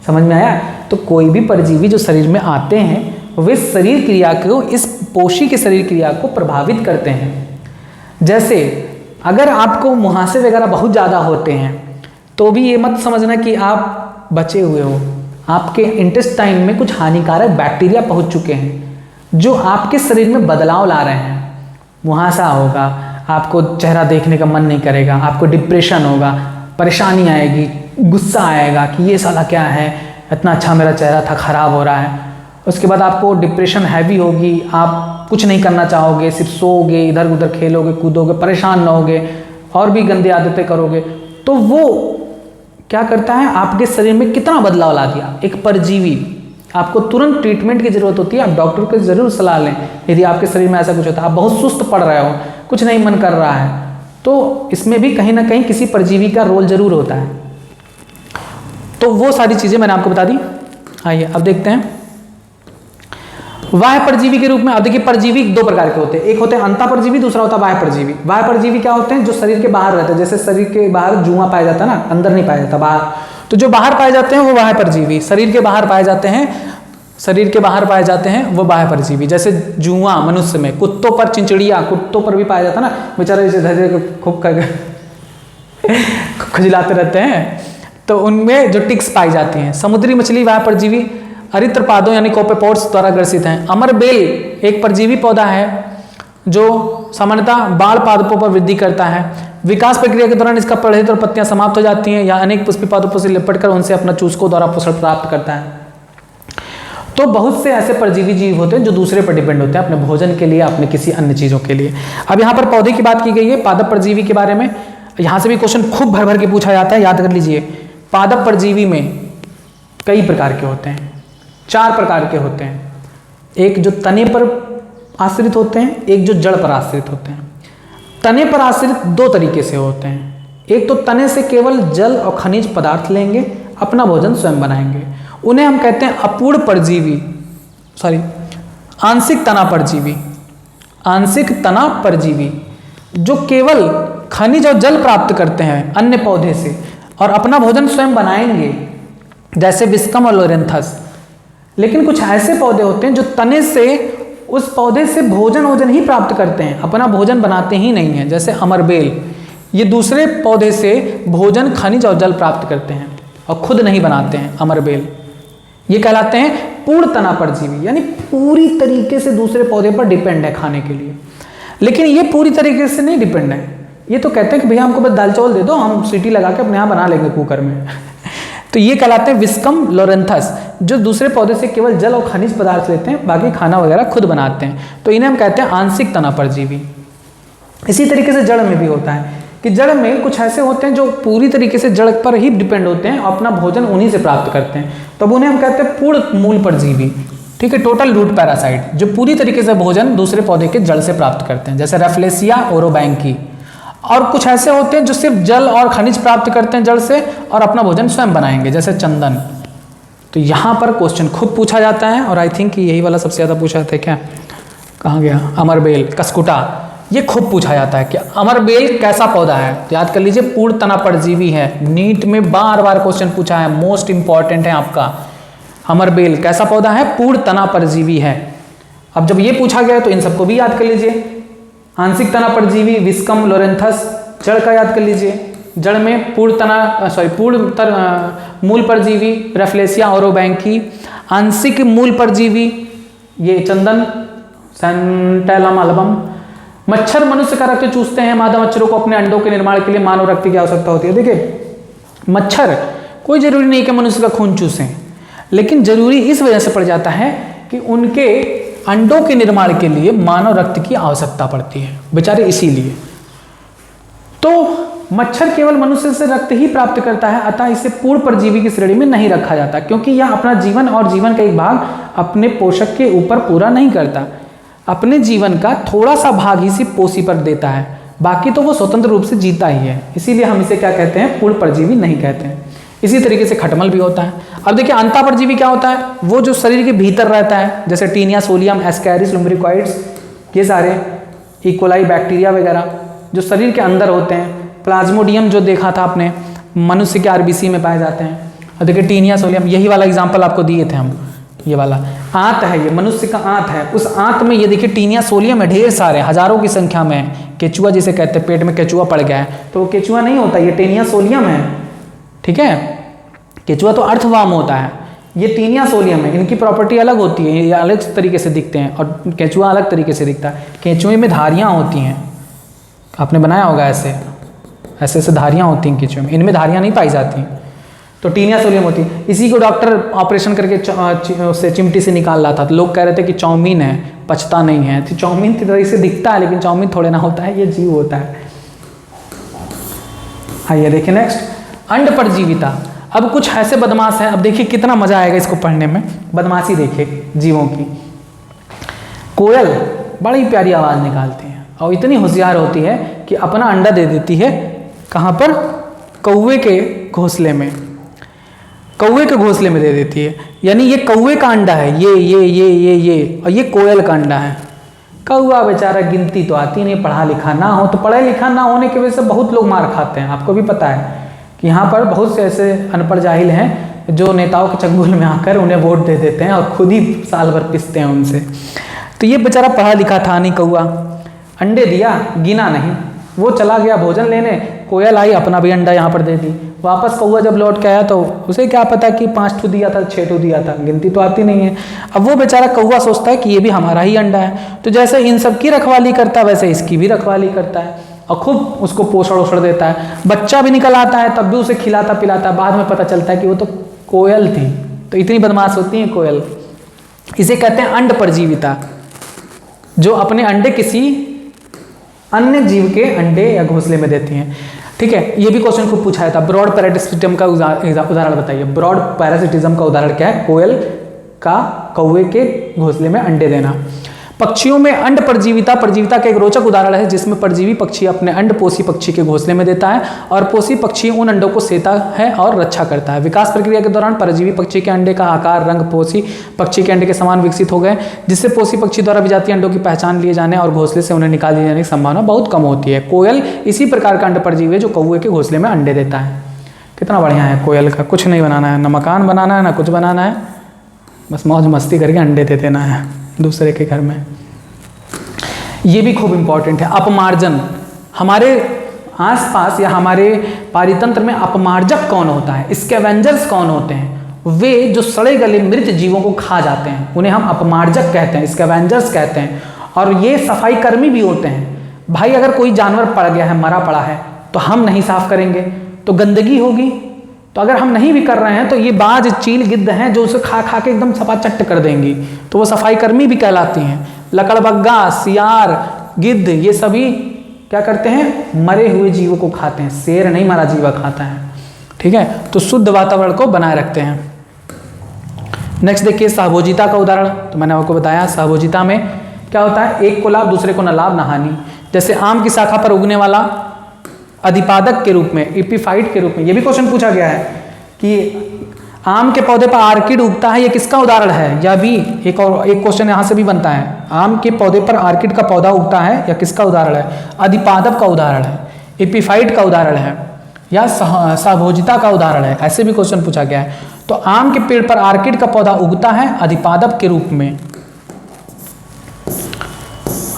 समझ में आया? तो कोई भी परजीवी जो शरीर में आते हैं वे शरीर क्रिया को, इस पोषी के शरीर क्रिया को प्रभावित करते हैं। जैसे अगर आपको मुहासे वगैरह बहुत ज़्यादा होते हैं तो भी ये मत समझना कि आप बचे हुए हो, आपके इंटेस्टाइन में कुछ हानिकारक बैक्टीरिया पहुंच चुके हैं जो आपके शरीर में बदलाव ला रहे हैं। मुहासा होगा, आपको चेहरा देखने का मन नहीं करेगा, आपको डिप्रेशन होगा, परेशानी आएगी, गुस्सा आएगा कि ये साला क्या है, इतना अच्छा मेरा चेहरा था खराब हो रहा है। उसके बाद आपको डिप्रेशन हैवी होगी, आप कुछ नहीं करना चाहोगे, सिर्फ सोओगे, इधर उधर खेलोगे कूदोगे, परेशान ना होगे और भी गंदी आदतें करोगे। तो वो क्या करता है, आपके शरीर में कितना बदलाव ला दिया। एक परजीवी, आपको तुरंत ट्रीटमेंट की जरूरत होती है, आप डॉक्टर को जरूर सलाह लें यदि आपके शरीर में ऐसा कुछ होता है, आप बहुत सुस्त पड़ रहे हो, कुछ नहीं मन कर रहा है, तो इसमें भी कहीं ना कहीं किसी परजीवी का रोल जरूर होता है। तो वो सारी चीज़ें मैंने आपको बता दी। आइए अब देखते हैं बाह्य परजीवी के रूप में। अब देखिए परजीवी दो प्रकार के होते हैं, एक होते हैं अंतः परजीवी, दूसरा होता है बाह्य परजीवी। बाह्य परजीवी क्या होते हैं, जो शरीर के बाहर रहते हैं, जैसे शरीर के बाहर जुआ पाया जाता है ना, अंदर नहीं पाया जाता, बाहर। तो जो बाहर पाए जाते हैं वो बाह्य परजीवी, शरीर के बाहर पाए जाते हैं, शरीर के बाहर पाए जाते हैं वो बाह्य परजीवी। जैसे जुआ मनुष्य में, कुत्तों पर, चिंचड़िया कुत्तों पर भी पाया जाता है ना, बेचारे जैसे धैर्य खूब खुजलाते रहते हैं, तो उनमें जो टिक्स पाई जाती हैं। समुद्री मछली बाह्य परजीवी अरित्रपादों यानी कोपेपोड्स द्वारा ग्रसित हैं। अमरबेल एक परजीवी पौधा है जो सामान्यतः बाल पादपों पर वृद्धि करता है। विकास प्रक्रिया के दौरान इसका प्रलहित और पत्तियां समाप्त हो जाती हैं या अनेक पुष्पी पादपों से लिपटकर उनसे अपना चूसकों द्वारा पोषण प्राप्त करता है। तो बहुत से ऐसे परजीवी जीव होते हैं जो दूसरे पर डिपेंड होते हैं अपने भोजन के लिए, अपने किसी अन्य चीज़ों के लिए। अब यहाँ पर पौधे की बात की गई है, पादप परजीवी के बारे में। यहाँ से भी क्वेश्चन खूब भर भर के पूछा जाता है, याद कर लीजिए। पादप परजीवी में कई प्रकार के होते हैं, 4 प्रकार के होते हैं। एक जो तने पर आश्रित होते हैं, एक जो जड़ पर आश्रित होते हैं। तने पर आश्रित 2 तरीके से होते हैं, एक तो तने से केवल जल और खनिज पदार्थ लेंगे, अपना भोजन स्वयं बनाएंगे, उन्हें हम कहते हैं अपूर्ण परजीवी, आंशिक तना परजीवी। आंशिक तना परजीवी जो केवल खनिज और जल प्राप्त करते हैं अन्य पौधे से और अपना भोजन स्वयं बनाएंगे, जैसे विस्कम और लोरेंथस। लेकिन कुछ ऐसे पौधे होते हैं जो तने से, उस पौधे से भोजन ही प्राप्त करते हैं, अपना भोजन बनाते ही नहीं है, जैसे अमरबेल। ये दूसरे पौधे से भोजन, खनिज और जल प्राप्त करते हैं और खुद नहीं बनाते हैं। अमरबेल ये कहलाते हैं पूर्ण तना परजीवी, यानी पूरी तरीके से दूसरे पौधे पर डिपेंड है खाने के लिए। लेकिन ये पूरी तरीके से नहीं डिपेंड है, ये तो कहते हैं कि भैया हमको बस दाल चावल दे दो, हम सीटी लगा के अपने यहाँ बना लेंगे कुकर में। तो ये कहलाते हैं विस्कम लोरेंथस, जो दूसरे पौधे से केवल जल और खनिज पदार्थ लेते हैं, बाकी खाना वगैरह खुद बनाते हैं। तो इन्हें हम कहते हैं आंशिक तना परजीवी। इसी तरीके से जड़ में भी होता है कि जड़ में कुछ ऐसे होते हैं जो पूरी तरीके से जड़ पर ही डिपेंड होते हैं और अपना भोजन उन्हीं से प्राप्त करते हैं, तब उन्हें हम कहते हैं पूर्ण मूल परजीवी। ठीक है, टोटल रूट पैरासाइट, जो पूरी तरीके से भोजन दूसरे पौधे के जड़ से प्राप्त करते हैं, जैसे रेफ्लेसिया ओरोबैंकी। और कुछ ऐसे होते हैं जो सिर्फ जल और खनिज प्राप्त करते हैं जड़ से और अपना भोजन स्वयं बनाएंगे, जैसे चंदन। तो यहाँ पर क्वेश्चन खूब पूछा जाता है और आई थिंक यही वाला सबसे ज़्यादा पूछा जाता है। क्या, कहाँ गया? अमरबेल, कस्कुटा, ये खूब पूछा जाता है कि अमरबेल कैसा पौधा है। तो याद कर लीजिए पूर्ण तना परजीवी है। नीट में बार बार क्वेश्चन पूछा है, मोस्ट इंपॉर्टेंट है आपका। अमरबेल कैसा पौधा है? पूर्ण तना परजीवी है। अब जब ये पूछा गया तो इन सबको भी याद कर लीजिए। आंशिक तना परजीवी विस्कम लोरेंथस, जड़ का याद कर लीजिए। जड़ में पूर्ण मूल परजीवी रेफ्लेसिया ओरोबैंकी। आंशिक मूल परजीवी ये चंदन सैंटैलम अल्बम। मच्छर मनुष्य का रक्त चूसते हैं। मादा मच्छरों को अपने अंडों के निर्माण के लिए मानव रक्त की आवश्यकता होती है। देखिए मच्छर कोई जरूरी नहीं कि मनुष्य का खून चूसें, लेकिन जरूरी इस वजह से पड़ जाता है कि उनके अंडों के निर्माण के लिए मानव रक्त की आवश्यकता पड़ती है बेचारे, इसीलिए। तो मच्छर केवल मनुष्य से रक्त ही प्राप्त करता है, अतः इसे पूर्ण परजीवी की श्रेणी में नहीं रखा जाता, क्योंकि यह अपना जीवन और जीवन का एक भाग अपने पोषक के ऊपर पूरा नहीं करता। अपने जीवन का थोड़ा सा भाग ही सिर्फ पोषी पर देता है, बाकी तो वो स्वतंत्र रूप से जीता ही है। इसीलिए हम इसे क्या कहते हैं, पूर्ण परजीवी नहीं कहते हैं। इसी तरीके से खटमल भी होता है। अब देखिए अंतः परजीवी क्या होता है, वो जो शरीर के भीतर रहता है, जैसे टीनिया सोलियम, एस्कैरिस लुम्ब्रिकॉइड्स, ये सारे इकोलाई बैक्टीरिया वगैरह जो शरीर के अंदर होते हैं। प्लाज्मोडियम जो देखा था आपने, मनुष्य के आरबीसी में पाए जाते हैं। और देखिए टीनिया सोलियम, यही वाला एग्जाम्पल आपको दिए थे हम, ये वाला आंत है, ये मनुष्य का आंत है। उस आंत में ये देखिए टीनिया सोलियम है, ढेर सारे हजारों की संख्या में है। केचुआ जिसे कहते हैं, पेट में केचुआ पड़ गया है तो वो केचुआ नहीं होता, ये टीनिया सोलियम है। ठीक है, केचुआ तो अर्थवाम होता है, ये टीनिया सोलियम है। इनकी प्रॉपर्टी अलग होती है, ये अलग तरीके से दिखते हैं और केचुआ अलग तरीके से दिखता है। केचुए में धारियाँ होती हैं, आपने बनाया होगा ऐसे ऐसे ऐसे धारियाँ होती हैं केचुए में, इनमें धारियाँ नहीं पाई जाती, तो टीनिया सोलियम होती है। इसी को डॉक्टर ऑपरेशन करके उससे चिमटी से निकाल रहा था, तो लोग कह रहे थे कि चाउमीन है, पचता नहीं है। तो चाउमीन की तरह से दिखता है, लेकिन चाउमीन थोड़े ना होता है, ये जीव होता है। आइए देखिए नेक्स्ट, अंड परजीविता। अब कुछ ऐसे बदमाश हैं, अब देखिए कितना मजा आएगा इसको पढ़ने में। बदमाशी देखिए जीवों की। कोयल बड़ी प्यारी आवाज़ निकालती है और इतनी होशियार होती है कि अपना अंडा दे देती है, कहाँ पर, कौवे के घोंसले में, कौवे के घोंसले में दे देती है। यानी ये कौवे का अंडा है, ये और ये कोयल का अंडा है। कौवा बेचारा गिनती तो आती नहीं, पढ़ा लिखा ना हो, तो पढ़ा लिखा ना होने की वजह से बहुत लोग मार खाते हैं। आपको भी पता है कि यहाँ पर बहुत से ऐसे अनपढ़ जाहिल हैं जो नेताओं के चंगुल में आकर उन्हें वोट दे देते हैं और खुद ही साल भर पिसते हैं उनसे। तो ये बेचारा पढ़ा लिखा था नहीं कौवा, अंडे दिया, गिना नहीं, वो चला गया भोजन लेने। कोयल आई, अपना भी अंडा यहाँ पर दे दी। वापस कौवा जब लौट के आया तो उसे क्या पता कि 5 ठू दिया था, 6 ठू दिया था, गिनती तो आती नहीं है। अब वो बेचारा कौवा सोचता है कि ये भी हमारा ही अंडा है, तो जैसे इन सब की रखवाली करता है वैसे इसकी भी रखवाली करता है और खूब उसको पोषण ओषण देता है। बच्चा भी निकल आता है, तब भी उसे खिलाता पिलाता है। बाद में पता चलता है कि वो तो कोयल थी। तो इतनी बदमाश होती है कोयल। इसे कहते हैं अंड परजीविता, जो अपने अंडे किसी अन्य जीव के अंडे या घोंसले में देती हैं। ठीक है, ये भी क्वेश्चन खूब पूछा था। ब्रॉड पैरासिटिज्म का उदाहरण बताइए। ब्रॉड पैरासिटिज्म का उदाहरण क्या है, कोयल का कौवे के घोंसले में अंडे देना। पक्षियों में अंड परजीविता का एक रोचक उदाहरण है, जिसमें परजीवी पक्षी अपने अंड पोषी पक्षी के घोंसले में देता है और पोषी पक्षी उन अंडों को सेता है और रक्षा करता है। विकास प्रक्रिया के दौरान परजीवी पक्षी के अंडे का आकार रंग पोषी पक्षी के अंडे के समान विकसित हो गए, जिससे पोषी पक्षी द्वारा विजातीय अंडों की पहचान लिए जाने और घोंसले से उन्हें निकाल दिए जाने की संभावना बहुत कम होती है। कोयल इसी प्रकार का अंड परजीवी है जो कौवे के घोंसले में अंडे देता है। कितना बढ़िया है कोयल का, कुछ नहीं बनाना है, न मकान बनाना है, ना कुछ बनाना है, बस मौज मस्ती करके अंडे दे देना है दूसरे के घर में। ये भी खूब इंपॉर्टेंट है, अपमार्जन। हमारे आसपास या हमारे पारितंत्र में अपमार्जक कौन होता है, स्कैवेंजर्स कौन होते हैं? वे जो सड़े गले मृत जीवों को खा जाते हैं, उन्हें हम अपमार्जक कहते हैं, स्कैवेंजर्स कहते हैं। और ये सफाई कर्मी भी होते हैं। भाई अगर कोई जानवर पड़ गया है, मरा पड़ा है, तो हम नहीं साफ करेंगे तो गंदगी होगी। तो अगर हम नहीं भी कर रहे हैं तो ये बाज चील गिद्ध हैं जो उसे खा खा के एकदम सपाचट कर देंगी, तो वो सफाई कर्मी भी कहलाती हैं। लकड़बग्गा, सियार, गिद्ध, ये सभी क्या करते हैं, मरे हुए जीवों को खाते हैं। शेर नहीं मरा जीवा खाता है। ठीक है, तो शुद्ध वातावरण को बनाए रखते हैं। नेक्स्ट देखिए सहभोजिता का उदाहरण। तो मैंने आपको बताया सहभोजिता में क्या होता है, एक को लाभ दूसरे को न लाभ न हानि। जैसे आम की शाखा पर उगने वाला अधिपादक के रूप में, एपिफाइट के रूप में, ये भी क्वेश्चन पूछा गया है कि आम के पौधे पर आर्किड उगता है, ये किसका उदाहरण है? या भी एक क्वेश्चन यहाँ से भी बनता है, आम के पौधे पर आर्किड का पौधा उगता है या किसका उदाहरण है? अधिपादक का उदाहरण है, एपिफाइट का उदाहरण है, या सहभोजिता का उदाहरण है। ऐसे भी क्वेश्चन पूछा गया है। तो आम के पेड़ पर आर्किड का पौधा उगता है अधिपादक के रूप में।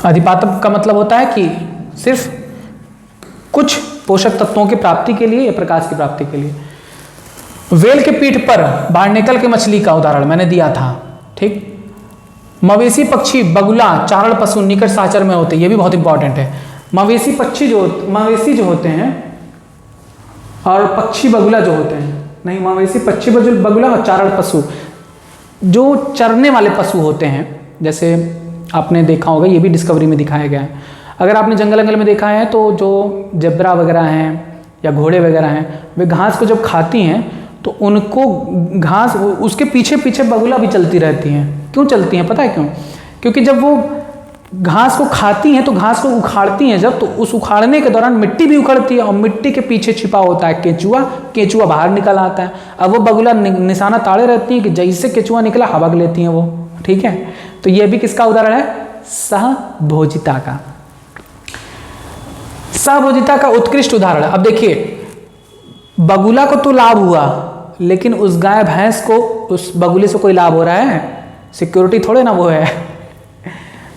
अधिपादक का मतलब होता है कि सिर्फ कुछ पोषक तत्वों की प्राप्ति के लिए या प्रकाश की प्राप्ति के लिए। वेल के पीठ पर बारनेकल के मछली का उदाहरण मैंने दिया था। ठीक, मवेशी पक्षी बगुला चारण पशु निकट साचर में होते हैं, ये भी बहुत इंपॉर्टेंट है। मवेशी जो होते हैं और पक्षी बगुला जो होते हैं, नहीं, मवेशी पक्षी बगुला और चारण पशु जो चरने वाले पशु होते हैं, जैसे आपने देखा होगा, ये भी डिस्कवरी में दिखाया गया है। अगर आपने जंगल में देखा है तो जो जेब्रा वगैरह हैं या घोड़े वगैरह हैं, वे घास को जब खाती हैं तो उनको घास, उसके पीछे पीछे बगुला भी चलती रहती हैं। क्यों चलती हैं पता है क्यों? क्योंकि जब वो घास को खाती हैं तो घास को उखाड़ती हैं जब, तो उस उखाड़ने के दौरान मिट्टी भी उखड़ती है और मिट्टी के पीछे छिपा होता है केचुआ। केचुआ बाहर निकल आता है। अब वो बगुला निशाना ताड़े रहती है कि जैसे केचुआ निकला हबक लेती हैं वो। ठीक है, तो ये भी किसका उदाहरण है? सहभोजिता का। सहभोजिता का उत्कृष्ट उदाहरण। अब देखिए, बगुला को तो लाभ हुआ, लेकिन उस गाय भैंस को उस बगुले से कोई लाभ हो रहा है? सिक्योरिटी थोड़े ना वो है।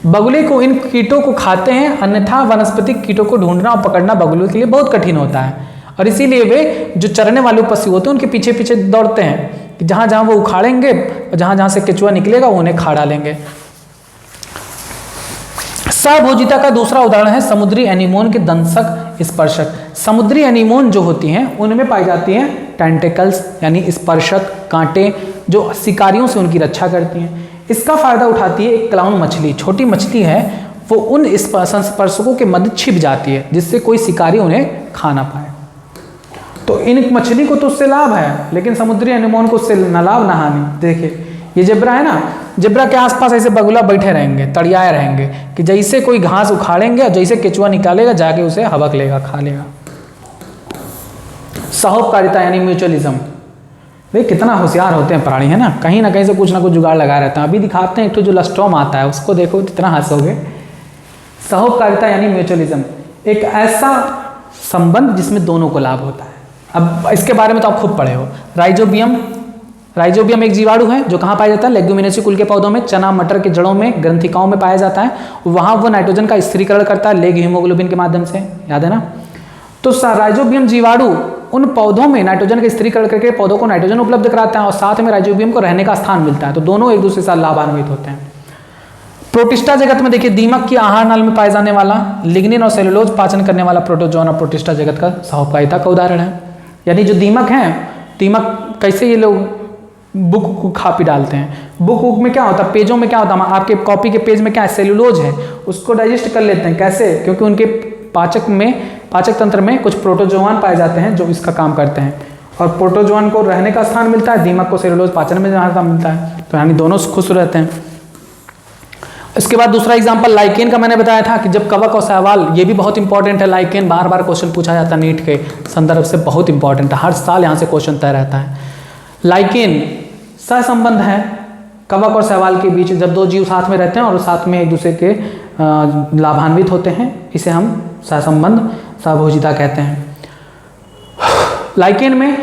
बगुले को इन कीटों को खाते हैं, अन्यथा वनस्पतिक कीटों को ढूंढना और पकड़ना बगुलों के लिए बहुत कठिन होता है, और इसीलिए वे जो चरने वाले पशु होते हैं उनके पीछे पीछे दौड़ते हैं कि जहां जहां वो उखाड़ेंगे और जहां जहां से केचुआ निकलेगा वो उन्हें खा डालेंगे। सहभोजिता का दूसरा उदाहरण है समुद्री एनीमोन के दंशक स्पर्शक। समुद्री एनीमोन जो होती हैं उनमें पाई जाती हैं टेंटिकल्स यानी स्पर्शक कांटे, जो शिकारियों से उनकी रक्षा करती हैं। इसका फायदा उठाती है एक क्लाउन मछली, छोटी मछली है, वो उन संस्पर्शकों के मध्य छिप जाती है जिससे कोई शिकारी उन्हें खा ना पाए। तो इन मछली को तो उससे लाभ है, लेकिन समुद्री एनीमोन को उससे न लाभ न हानि। देखिए ये जेब्रा है ना, जेब्रा के आसपास ऐसे बगुला बैठे रहेंगे, तड़ियाए रहेंगे कि जैसे कोई घास उखाड़ेंगे और जैसे केचुआ निकालेगा जाके उसे हबक लेगा, खा लेगा। सहोपकारिता यानी म्यूचुअलिज्म। वे कितना होशियार होते हैं प्राणी, है ना, कहीं ना कहीं से कुछ ना कुछ जुगाड़ लगा रहता है। अभी दिखाते हैं एक तो जो लस्टोम आता है, उसको देखो जितना हंसोगे। सहोपकारिता यानी म्यूचुअलिज्म, एक ऐसा संबंध जिसमें दोनों को लाभ होता है। अब इसके बारे में तो आप खूब पढ़े हो। राइजोबियम, राइजोबियम एक जीवाणु है जो कहाँ पाया जाता है? लेग्यूमिनेसी कुल के पौधों में, चना मटर के जड़ों में, ग्रंथिकाओं में पाया जाता है। वहाँ वो नाइट्रोजन का स्थिरीकरण करता है लेग हीमोग्लोबिन के माध्यम से, याद है ना। तो राइजोबियम जीवाणु उन पौधों में नाइट्रोजन का स्थिरीकरण करके पौधों को नाइट्रोजन उपलब्ध कराता है और साथ में राइजोबियम को रहने का स्थान मिलता है। तो दोनों एक दूसरे से लाभान्वित होते हैं। प्रोटिस्टा जगत में देखिए, दीमक की आहार नाल में पाए जाने वाला लिग्निन और सेलुलोज पाचन करने वाला प्रोटोजोन और प्रोटिस्टा जगत का सहोपकारिता का उदाहरण है। यानी जो दीमक है, दीमक कैसे ये लोग बुक को खा पी डालते हैं। बुक में क्या होता है? पेजों में क्या होता है? आपके कॉपी के पेज में क्या है? सेलुलोज है, उसको डाइजेस्ट कर लेते हैं। कैसे? क्योंकि उनके पाचक तंत्र में कुछ प्रोटोजोआन पाए जाते हैं जो इसका काम करते हैं, और प्रोटोजोआन को रहने का स्थान मिलता है, दीमक को सेलुलोज पाचन में जहाँ मिलता है। तो यानी दोनों खुश रहते हैं। इसके बाद दूसरा एग्जांपल लाइकेन का मैंने बताया था कि जब कवक और शैवाल, ये भी बहुत इंपॉर्टेंट है। लाइकेन बार बार क्वेश्चन पूछा जाता है नीट के संदर्भ से, बहुत इंपॉर्टेंट है, हर साल यहाँ से क्वेश्चन तय रहता है। लाइकेन सहसंबंध है कवक और शैवाल के बीच, जब दो जीव साथ में रहते हैं और साथ में एक दूसरे के लाभान्वित होते हैं, इसे हम सहसंबंध सहभोजिता कहते हैं। लाइकेन में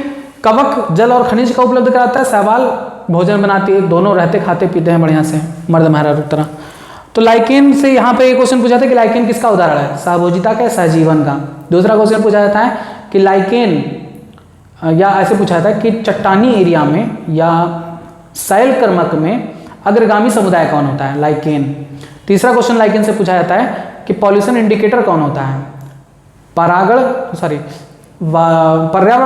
कवक जल और खनिज का उपलब्ध कराता है, शैवाल भोजन बनाती है, दोनों रहते खाते पीते हैं बढ़िया से, मर्द मेहरारू तरह। तो लाइकेन से यहाँ पे एक क्वेश्चन पूछा था कि लाइकेन किसका उदाहरण है? सहभोजिता का, सहजीवन का। दूसरा क्वेश्चन पूछा जाता है कि लाइकेन, या ऐसे पूछा जाता है कि चट्टानी एरिया में या शैल कर्मक में अग्रगामी समुदाय कौन होता है? लाइकेन। तीसरा क्वेश्चन लाइकेन से पूछा जाता है कि पॉल्यूशन इंडिकेटर कौन होता है? पर्यावरण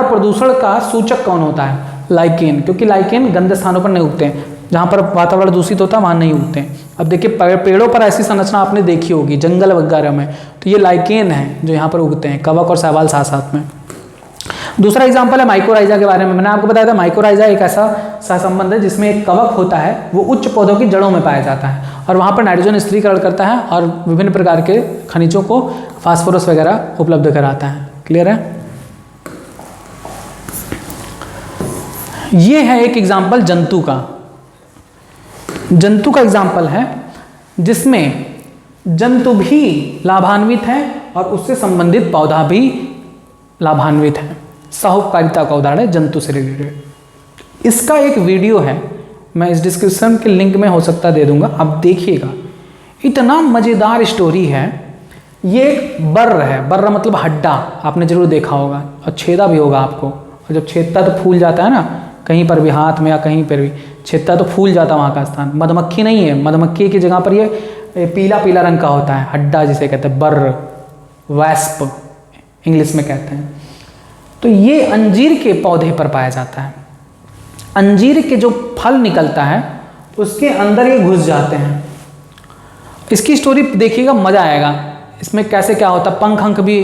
प्रदूषण का सूचक कौन होता है? लाइकेन। क्योंकि लाइकेन गंदे स्थानों पर नहीं उगते हैं, जहाँ पर वातावरण दूषित होता है वहाँ नहीं उगते हैं। अब देखिए पेड़ों पर ऐसी संरचना आपने देखी होगी जंगल वगैरह में, तो ये लाइकेन है जो यहाँ पर उगते हैं, कवक और शैवाल साथ साथ में। दूसरा एग्जाम्पल है माइकोराइजा के बारे में। मैंने आपको बताया था माइकोराइजा एक ऐसा सहसंबंध है जिसमें एक कवक होता है, वो उच्च पौधों की जड़ों में पाया जाता है और वहाँ पर नाइट्रोजन स्थिरीकरण करता है और विभिन्न प्रकार के खनिजों को, फास्फोरस वगैरह उपलब्ध कराता है। क्लियर है? ये है एक एग्जाम्पल जंतु का। जंतु का एग्जाम्पल है जिसमें जंतु भी लाभान्वित है और उससे संबंधित पौधा भी लाभान्वित है। सहोपकारिता का उदाहरण है जंतु से रिलेटेड। इसका एक वीडियो है, मैं इस डिस्क्रिप्शन के लिंक में हो सकता दे दूंगा, आप देखिएगा। इतना मज़ेदार स्टोरी है। ये एक बर्र है, बर्र मतलब हड्डा, आपने जरूर देखा होगा, और छेदा भी होगा आपको। और जब छेदता तो फूल जाता है ना, कहीं पर भी हाथ में या कहीं पर भी छेदता तो फूल जाता है वहाँ का स्थान। मधुमक्खी नहीं है, मधुमक्खी की जगह पर ये पीला पीला रंग का होता है, हड्डा जिसे कहते हैं, बर्र, वैस्प इंग्लिश में कहते हैं। तो ये अंजीर के पौधे पर पाया जाता है। अंजीर के जो फल निकलता है उसके अंदर ये घुस जाते हैं। इसकी स्टोरी देखिएगा, मज़ा आएगा। इसमें कैसे क्या होता है, पंख अंख भी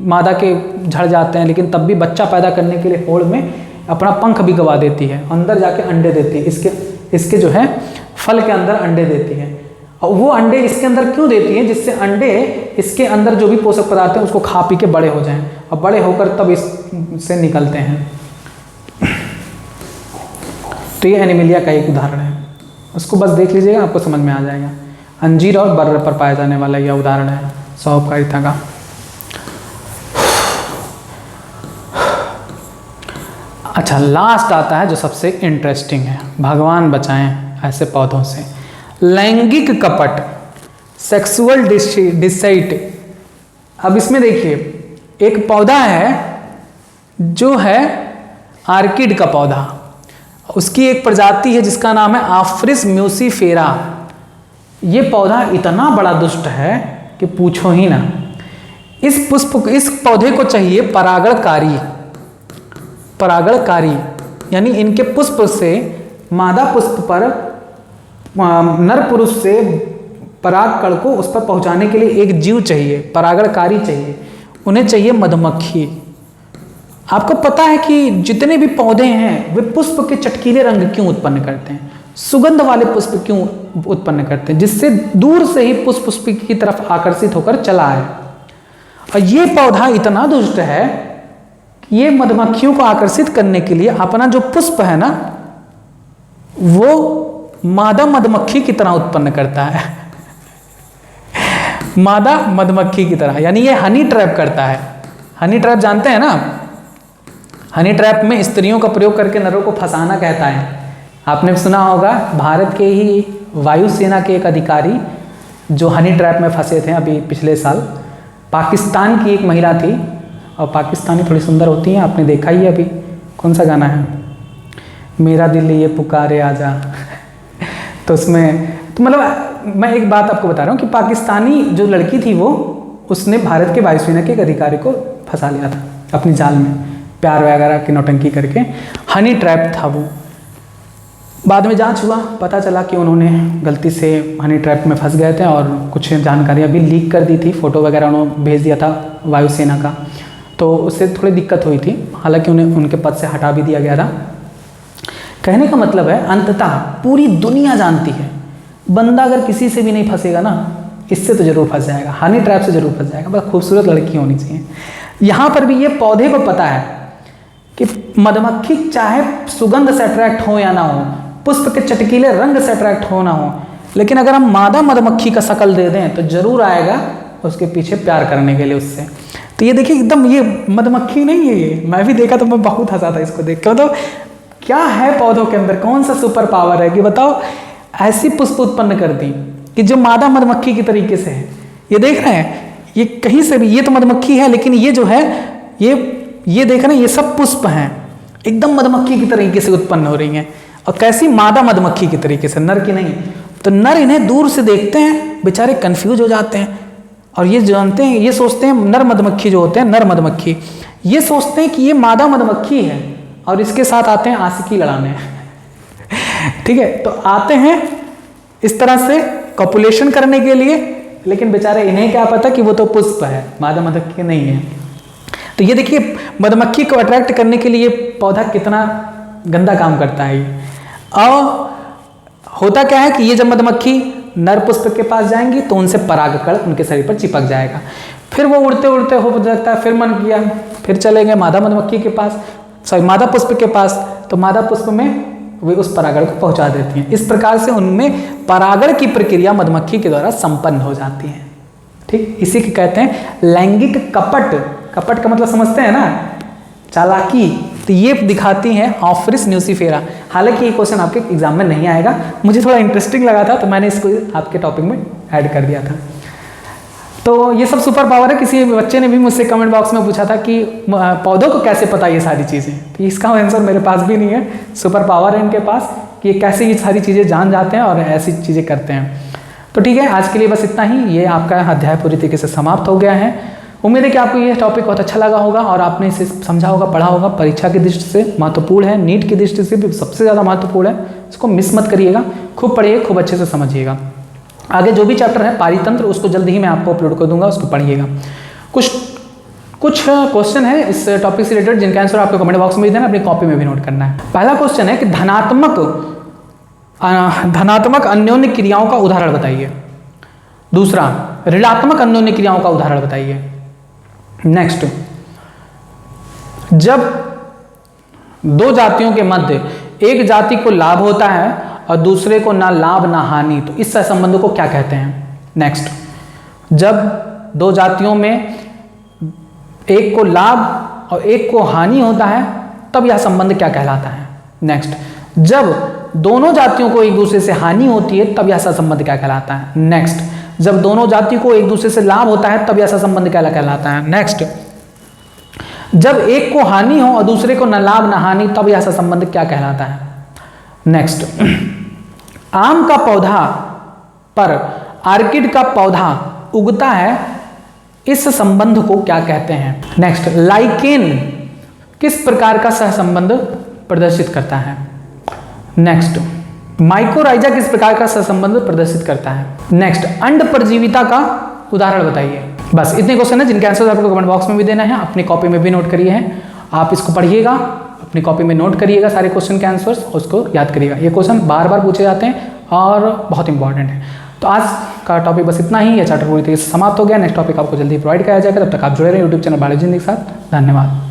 मादा के झड़ जाते हैं, लेकिन तब भी बच्चा पैदा करने के लिए होड़ में अपना पंख भी गवा देती है, अंदर जाके अंडे देती है। इसके जो है फल के अंदर अंडे देती है। और वो अंडे इसके अंदर क्यों देती हैं, जिससे अंडे इसके अंदर जो भी पोषक पदार्थ हैं उसको खा पी के बड़े हो जाएं और बड़े होकर तब इससे निकलते हैं। तो ये एनीमिलिया का एक उदाहरण है, उसको बस देख लीजिएगा, आपको समझ में आ जाएगा। अंजीर और बर्र पर पाया जाने वाला यह उदाहरण है स्वाभाविकता का। अच्छा, लास्ट आता है जो सबसे इंटरेस्टिंग है, भगवान बचाएं ऐसे पौधों से, लैंगिक कपट, सेक्सुअल डिसाइट। अब इसमें देखिए, एक पौधा है जो है आर्किड का पौधा, उसकी एक प्रजाति है जिसका नाम है आफ्रिस म्यूसिफेरा। ये पौधा इतना बड़ा दुष्ट है कि पूछो ही ना। इस पौधे को चाहिए परागणकारी, यानी इनके पुष्प से मादा पुष्प पर नर पुरुष से परागकण को उस पर पहुंचाने के लिए एक जीव चाहिए, परागणकारी चाहिए, उन्हें चाहिए मधुमक्खी। आपको पता है कि जितने भी पौधे हैं वे पुष्प के चटकीले रंग क्यों उत्पन्न करते हैं, सुगंध वाले पुष्प क्यों उत्पन्न करते हैं, जिससे दूर से ही पुष्प की तरफ आकर्षित होकर चला आए। और ये पौधा इतना दुष्ट है कि ये मधुमक्खियों को आकर्षित करने के लिए अपना जो पुष्प है ना, वो मादा मधुमक्खी की तरह उत्पन्न करता है मादा मधुमक्खी की तरह, यानी ये हनी ट्रैप करता है। हनी ट्रैप जानते हैं ना, हनी ट्रैप में स्त्रियों का प्रयोग करके नरों को फंसाना कहता है। आपने सुना होगा, भारत के ही वायुसेना के एक अधिकारी जो हनी ट्रैप में फंसे थे अभी पिछले साल। पाकिस्तान की एक महिला थी, और पाकिस्तानी थोड़ी सुंदर होती हैं, आपने देखा ही है। अभी कौन सा गाना है, मेरा दिल ये पुकारे आजा तो उसमें तो मतलब मैं एक बात आपको बता रहा हूँ कि पाकिस्तानी जो लड़की थी वो, उसने भारत के वायुसेना के एक अधिकारी को फंसा लिया था अपनी जाल में, प्यार वगैरह की नौटंकी करके। हनी ट्रैप था वो। बाद में जांच हुआ, पता चला कि उन्होंने गलती से हनी ट्रैप में फंस गए थे और कुछ जानकारियाँ भी लीक कर दी थी, फ़ोटो वगैरह उन्होंने भेज दिया था वायुसेना का, तो उससे थोड़ी दिक्कत हुई थी। हालांकि उन्हें उनके पद से हटा भी दिया गया था। कहने का मतलब है, अंततः पूरी दुनिया जानती है, बंदा अगर किसी से भी नहीं फंसेगा ना, इससे तो जरूर फंस जाएगा, हनी ट्रैप से जरूर फंस जाएगा। बस खूबसूरत लड़की होनी चाहिए। यहाँ पर भी ये पौधे को पता है कि मधुमक्खी चाहे सुगंध से अट्रैक्ट हो या ना हो, पुष्प के चटकीले रंग से अट्रैक्ट हो ना हो, लेकिन अगर हम मादा मधुमक्खी का शकल दे दें तो जरूर आएगा उसके पीछे प्यार करने के लिए उससे। तो ये देखिए, एकदम ये मधुमक्खी नहीं है, ये मैं भी देखा तो मैं बहुत हंसा था इसको देख कर। तो क्या है पौधों के अंदर, कौन सा सुपर पावर है कि बताओ ऐसी पुष्प उत्पन्न कर दी कि जो मादा मधुमक्खी की तरीके से है। ये देख रहे हैं, ये कहीं से भी, ये तो मधुमक्खी है, लेकिन ये जो है ये देख रहे हैं, ये सब पुष्प हैं, एकदम मधुमक्खी की तरीके से उत्पन्न हो रही हैं। और कैसी, मादा मधुमक्खी की तरीके से, नर की नहीं। तो नर इन्हें दूर से देखते हैं, बेचारे कंफ्यूज हो जाते हैं और ये जानते हैं, ये सोचते हैं, नर मधुमक्खी जो होते हैं, नर मधुमक्खी, ये सोचते हैं कि ये मादा मधुमक्खी है और इसके साथ आते हैं आशिकी लड़ाने ठीक है, तो आते हैं इस तरह से कॉपुलेशन करने के लिए, लेकिन बेचारे इन्हें क्या पता कि वो तो पुष्प है, मादा मधुमक्खी नहीं है। तो ये देखिए, मधुमक्खी को अट्रैक्ट करने के लिए पौधा कितना गंदा काम करता है। और होता क्या है कि ये जब मधुमक्खी नर पुष्प के पास जाएंगी तो उनसे परागकण उनके शरीर पर चिपक जाएगा। फिर वो उड़ते उड़ते हो जाता है, फिर मन किया, फिर चले गए मादा मधुमक्खी के पास, सॉरी मादा पुष्प के पास, तो मादा पुष्प में वे उस परागण को पहुंचा देती हैं। इस प्रकार से उनमें परागण की प्रक्रिया मधुमक्खी के द्वारा संपन्न हो जाती है। ठीक, इसी के कहते हैं लैंगिक कपट। कपट का मतलब समझते हैं ना, चालाकी। तो ये दिखाती हैं ऑफरिस न्यूसिफेरा। हालांकि ये क्वेश्चन आपके एग्जाम में नहीं आएगा, मुझे थोड़ा इंटरेस्टिंग लगा था तो मैंने इसको आपके टॉपिक में ऐड कर दिया था। तो ये सब सुपर पावर है। किसी बच्चे ने भी मुझसे कमेंट बॉक्स में पूछा था कि पौधों को कैसे पता ये सारी चीज़ें, तो इसका आंसर मेरे पास भी नहीं है। सुपर पावर है इनके पास कि ये कैसे ये सारी चीज़ें जान जाते हैं और ऐसी चीज़ें करते हैं। तो ठीक है, आज के लिए बस इतना ही। ये आपका अध्याय पूरी तरीके से समाप्त हो गया है। उम्मीद है कि आपको ये टॉपिक बहुत अच्छा लगा होगा और आपने इसे समझा होगा, पढ़ा होगा। परीक्षा की दृष्टि से महत्वपूर्ण है, नीट की दृष्टि से भी सबसे ज़्यादा महत्वपूर्ण है। इसको मिस मत करिएगा, खूब पढ़िए, खूब अच्छे से समझिएगा। आगे जो भी चैप्टर है पारितंत्र, उसको जल्दी ही मैं आपको अपलोड कर दूंगा, उसको पढ़िएगा। कुछ क्वेश्चन है इस टॉपिक से रिलेटेड जिनका आंसर आपको कमेंट बॉक्स में भी देना, अपनी कॉपी में भी नोट करना है। पहला क्वेश्चन है कि धनात्मक अन्योन्य क्रियाओं का उदाहरण बताइए। दूसरा, ऋणात्मक अन्योन्य क्रियाओं का उदाहरण बताइए। नेक्स्ट, जब दो जातियों के मध्य एक जाति को लाभ होता है और दूसरे को ना लाभ ना हानि, तो इस सहसंबंध को क्या कहते हैं। नेक्स्ट, जब दो जातियों में एक को लाभ और एक को हानि होता है तब यह संबंध क्या कहलाता है। नेक्स्ट, जब दोनों जातियों को एक दूसरे से हानि होती है तब यह सहसंबंध क्या कहलाता है। नेक्स्ट, जब दोनों जाति को एक दूसरे से लाभ होता है तब यह सहसंबंध क्या कहलाता है। नेक्स्ट, जब एक को हानि हो और दूसरे को न लाभ न हानि तब यह सहसंबंध क्या कहलाता है। नेक्स्ट, आम का पौधा पर आर्किड का पौधा उगता है, इस संबंध को क्या कहते हैं। नेक्स्ट, लाइकेन किस प्रकार का सहसंबंध प्रदर्शित करता है। नेक्स्ट, माइकोराइजा किस प्रकार का सहसंबंध प्रदर्शित करता है। नेक्स्ट, अंड परजीविता का उदाहरण बताइए। बस इतने क्वेश्चन है जिनके आंसर आपको कमेंट बॉक्स में भी देना है, अपनी कॉपी में भी नोट करिए हैं। आप इसको पढ़िएगा, अपनी कॉपी में नोट करिएगा सारे क्वेश्चन के आंसर्स, उसको याद करिएगा। ये क्वेश्चन बार बार पूछे जाते हैं और बहुत इंपॉर्टेंट है। तो आज का टॉपिक बस इतना ही, यह चैप्टर पूरी तरीके से समाप्त हो गया। नेक्स्ट टॉपिक आपको जल्दी प्रोवाइड किया जाएगा। तब तक आप जुड़े रहे यूट्यूब चैनल बायोलॉजी के साथ। धन्यवाद।